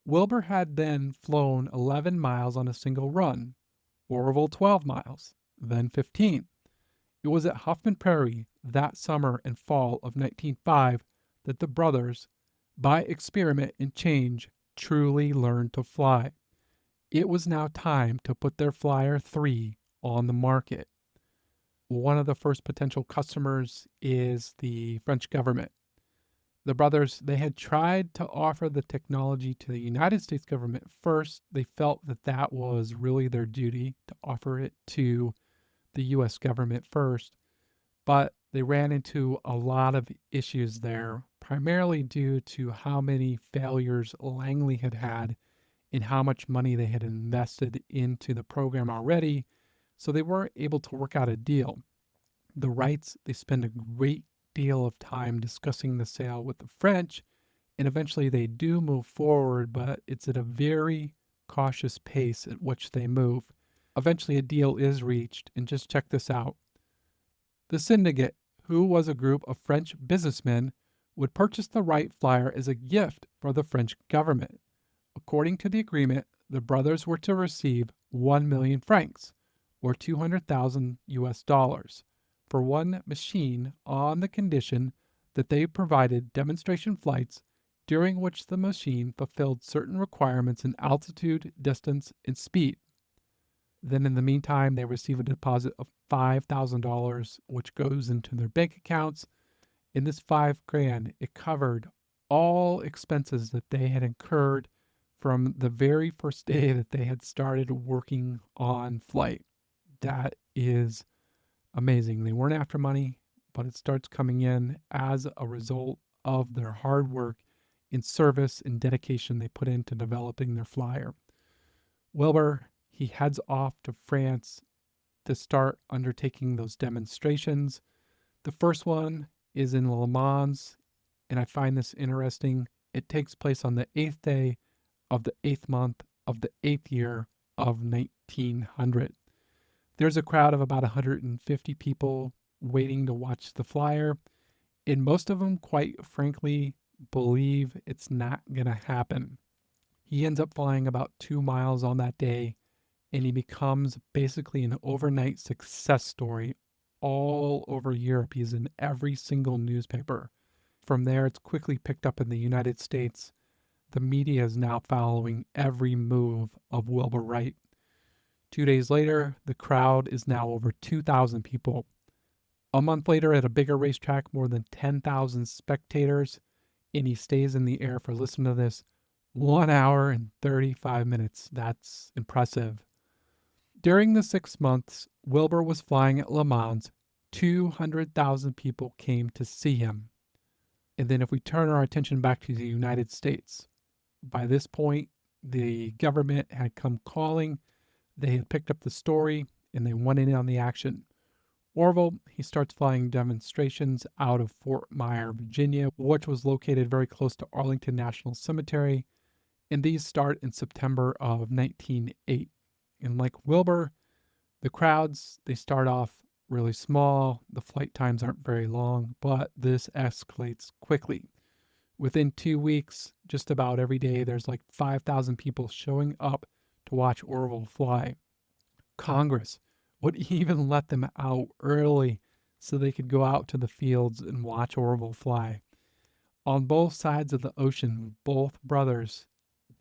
Wilbur had then flown 11 miles on a single run, Orville 12 miles, then 15. It was at Huffman Prairie that summer and fall of 1905 that the brothers, by experiment and change, truly learned to fly. It was now time to put their Flyer 3 on the market. One of the first potential customers is the French government. The brothers, they had tried to offer the technology to the United States government first. They felt that that was really their duty to offer it to the U.S. government first, but they ran into a lot of issues there, primarily due to how many failures Langley had had and how much money they had invested into the program already, so they weren't able to work out a deal. The Wrights, they spend a great deal of time discussing the sale with the French, and eventually they do move forward, but it's at a very cautious pace at which they move. Eventually a deal is reached, and just check this out. The syndicate, who was a group of French businessmen, would purchase the Wright Flyer as a gift for the French government. According to the agreement, the brothers were to receive 1 million francs, or 200,000 US dollars, for one machine on the condition that they provided demonstration flights during which the machine fulfilled certain requirements in altitude, distance, and speed. Then in the meantime, they receive a deposit of $5,000, which goes into their bank accounts. In this $5,000, it covered all expenses that they had incurred from the very first day that they had started working on flight. That is amazing. They weren't after money, but it starts coming in as a result of their hard work in service and dedication they put into developing their flyer. Wilbur, he heads off to France to start undertaking those demonstrations. The first one is in Le Mans, and I find this interesting. It takes place on the 8th day of the 8th month of the 8th year of 1900. There's a crowd of about 150 people waiting to watch the flyer, and most of them, quite frankly, believe it's not going to happen. He ends up flying about 2 miles on that day, and he becomes basically an overnight success story all over Europe. He's in every single newspaper. From there, it's quickly picked up in the United States. The media is now following every move of Wilbur Wright. 2 days later, the crowd is now over 2,000 people. A month later, at a bigger racetrack, more than 10,000 spectators, and he stays in the air for, listen to this, 1 hour and 35 minutes. That's impressive. During the 6 months Wilbur was flying at Le Mans, 200,000 people came to see him. And then if we turn our attention back to the United States, by this point, the government had come calling. They had picked up the story, and they went in on the action. Orville, he starts flying demonstrations out of Fort Myer, Virginia, which was located very close to Arlington National Cemetery. And these start in September of 1908. And like Wilbur, the crowds, they start off really small. The flight times aren't very long, but this escalates quickly. Within 2 weeks, just about every day, there's like 5,000 people showing up to watch Orville fly. Congress would even let them out early so they could go out to the fields and watch Orville fly. On both sides of the ocean, both brothers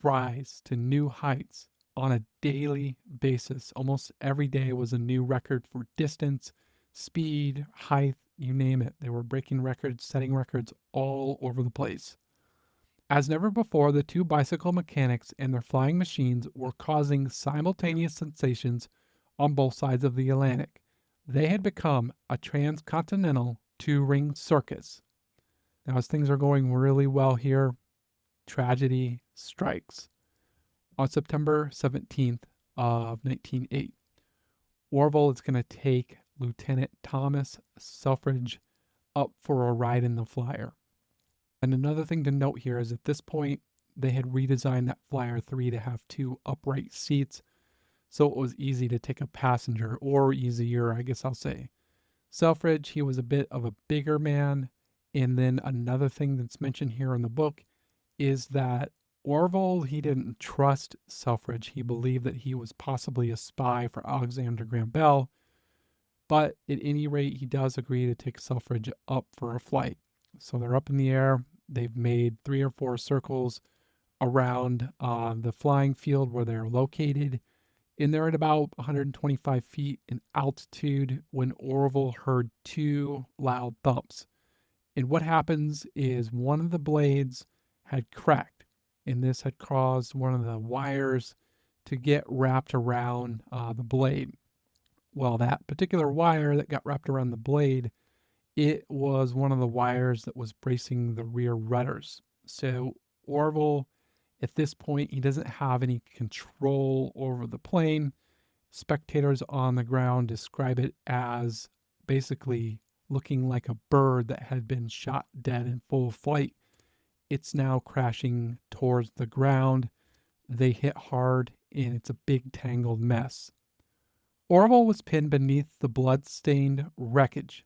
rise to new heights on a daily basis. Almost every day was a new record for distance, speed, height, you name it. They were breaking records, setting records all over the place. As never before, the two bicycle mechanics and their flying machines were causing simultaneous sensations on both sides of the Atlantic. They had become a transcontinental two-ring circus. Now, as things are going really well here, tragedy strikes. On September 17th of 1908, Orville is going to take Lieutenant Thomas Selfridge up for a ride in the flyer. And another thing to note here is at this point, they had redesigned that Flyer 3 to have two upright seats, so it was easy to take a passenger, or easier, I guess I'll say. Selfridge, he was a bit of a bigger man. And then another thing that's mentioned here in the book is that Orville, he didn't trust Selfridge. He believed that he was possibly a spy for Alexander Graham Bell. But at any rate, he does agree to take Selfridge up for a flight. So they're up in the air. They've made 3 or 4 circles around the flying field where they're located. And they're at about 125 feet in altitude when Orville heard 2 loud thumps. And what happens is one of the blades had cracked, and this had caused one of the wires to get wrapped around the blade. Well, that particular wire that got wrapped around the blade, it was one of the wires that was bracing the rear rudders. So Orville, at this point, he doesn't have any control over the plane. Spectators on the ground describe it as basically looking like a bird that had been shot dead in full flight. It's now crashing towards the ground. They hit hard, and it's a big tangled mess. Orville was pinned beneath the blood-stained wreckage,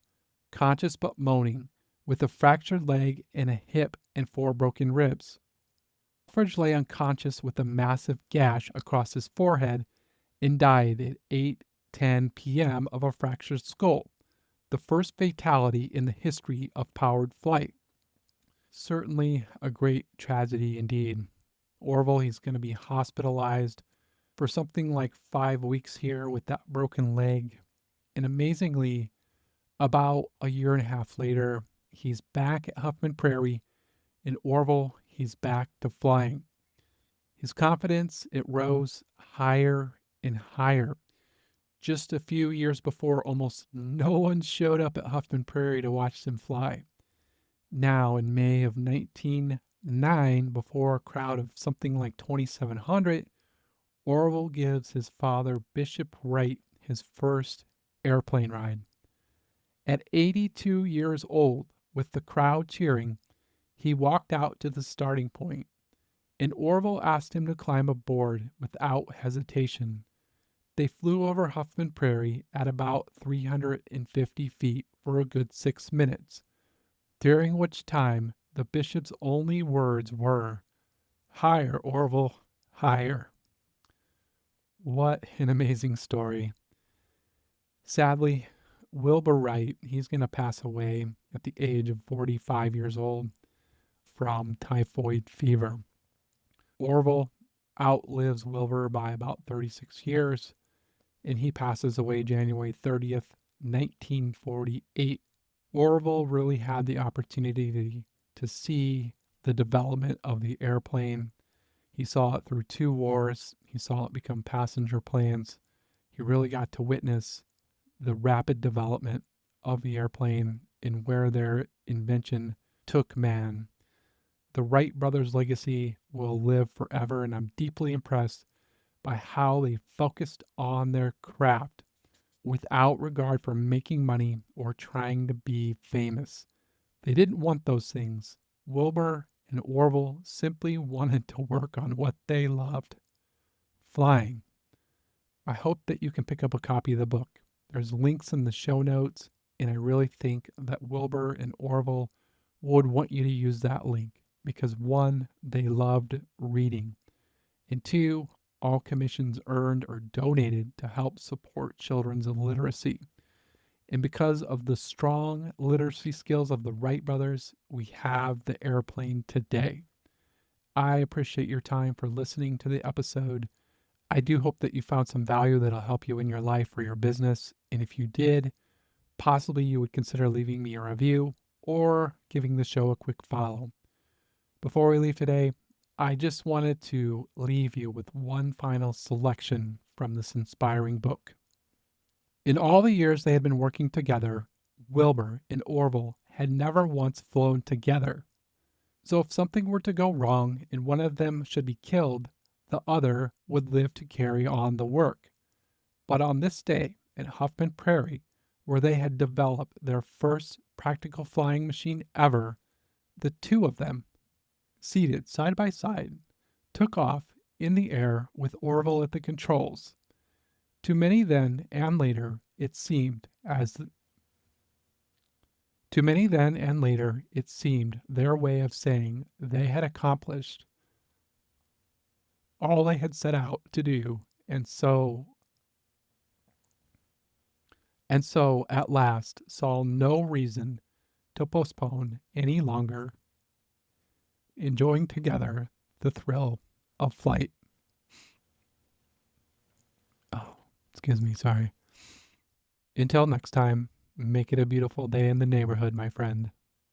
conscious but moaning, with a fractured leg and a hip and 4 broken ribs. Selfridge lay unconscious with a massive gash across his forehead and died at 8:10 p.m. of a fractured skull, the first fatality in the history of powered flight. Certainly a great tragedy indeed. Orville, he's going to be hospitalized for something like 5 weeks here with that broken leg. And amazingly, about a year and a half later, he's back at Huffman Prairie. In Orville, he's back to flying. His confidence, it rose higher and higher. Just a few years before, almost no one showed up at Huffman Prairie to watch him fly. Now, in May of 1909, before a crowd of something like 2,700, Orville gives his father, Bishop Wright, his first airplane ride. At 82 years old, with the crowd cheering, he walked out to the starting point, and Orville asked him to climb aboard without hesitation. They flew over Huffman Prairie at about 350 feet for a good 6 minutes, during which time the bishop's only words were, "Higher, Orville, higher." What an amazing story. Sadly, Wilbur Wright, he's going to pass away at the age of 45 years old from typhoid fever. Orville outlives Wilbur by about 36 years, and he passes away January 30th, 1948. Orville really had the opportunity to see the development of the airplane. He saw it through 2 wars. He saw it become passenger planes. He really got to witness the rapid development of the airplane and where their invention took man. The Wright brothers' legacy will live forever, and I'm deeply impressed by how they focused on their craft without regard for making money or trying to be famous. They didn't want those things. Wilbur and Orville simply wanted to work on what they loved, flying. I hope that you can pick up a copy of the book. There's links in the show notes, and I really think that Wilbur and Orville would want you to use that link because 1, they loved reading, and 2, all commissions earned or donated to help support children's literacy. And because of the strong literacy skills of the Wright brothers, we have the airplane today. I appreciate your time for listening to the episode. I do hope that you found some value that'll help you in your life or your business. And if you did, possibly you would consider leaving me a review or giving the show a quick follow. Before we leave today, I just wanted to leave you with one final selection from this inspiring book. In all the years they had been working together, Wilbur and Orville had never once flown together. So if something were to go wrong and one of them should be killed, the other would live to carry on the work. But on this day, at Huffman Prairie, where they had developed their first practical flying machine ever, the two of them, seated side by side, took off in the air with Orville at the controls. To many then and later, it seemed their way of saying they had accomplished all they had set out to do, and so at last saw no reason to postpone any longer, enjoying together the thrill of flight. Oh, excuse me, sorry. Until next time, make it a beautiful day in the neighborhood, my friend.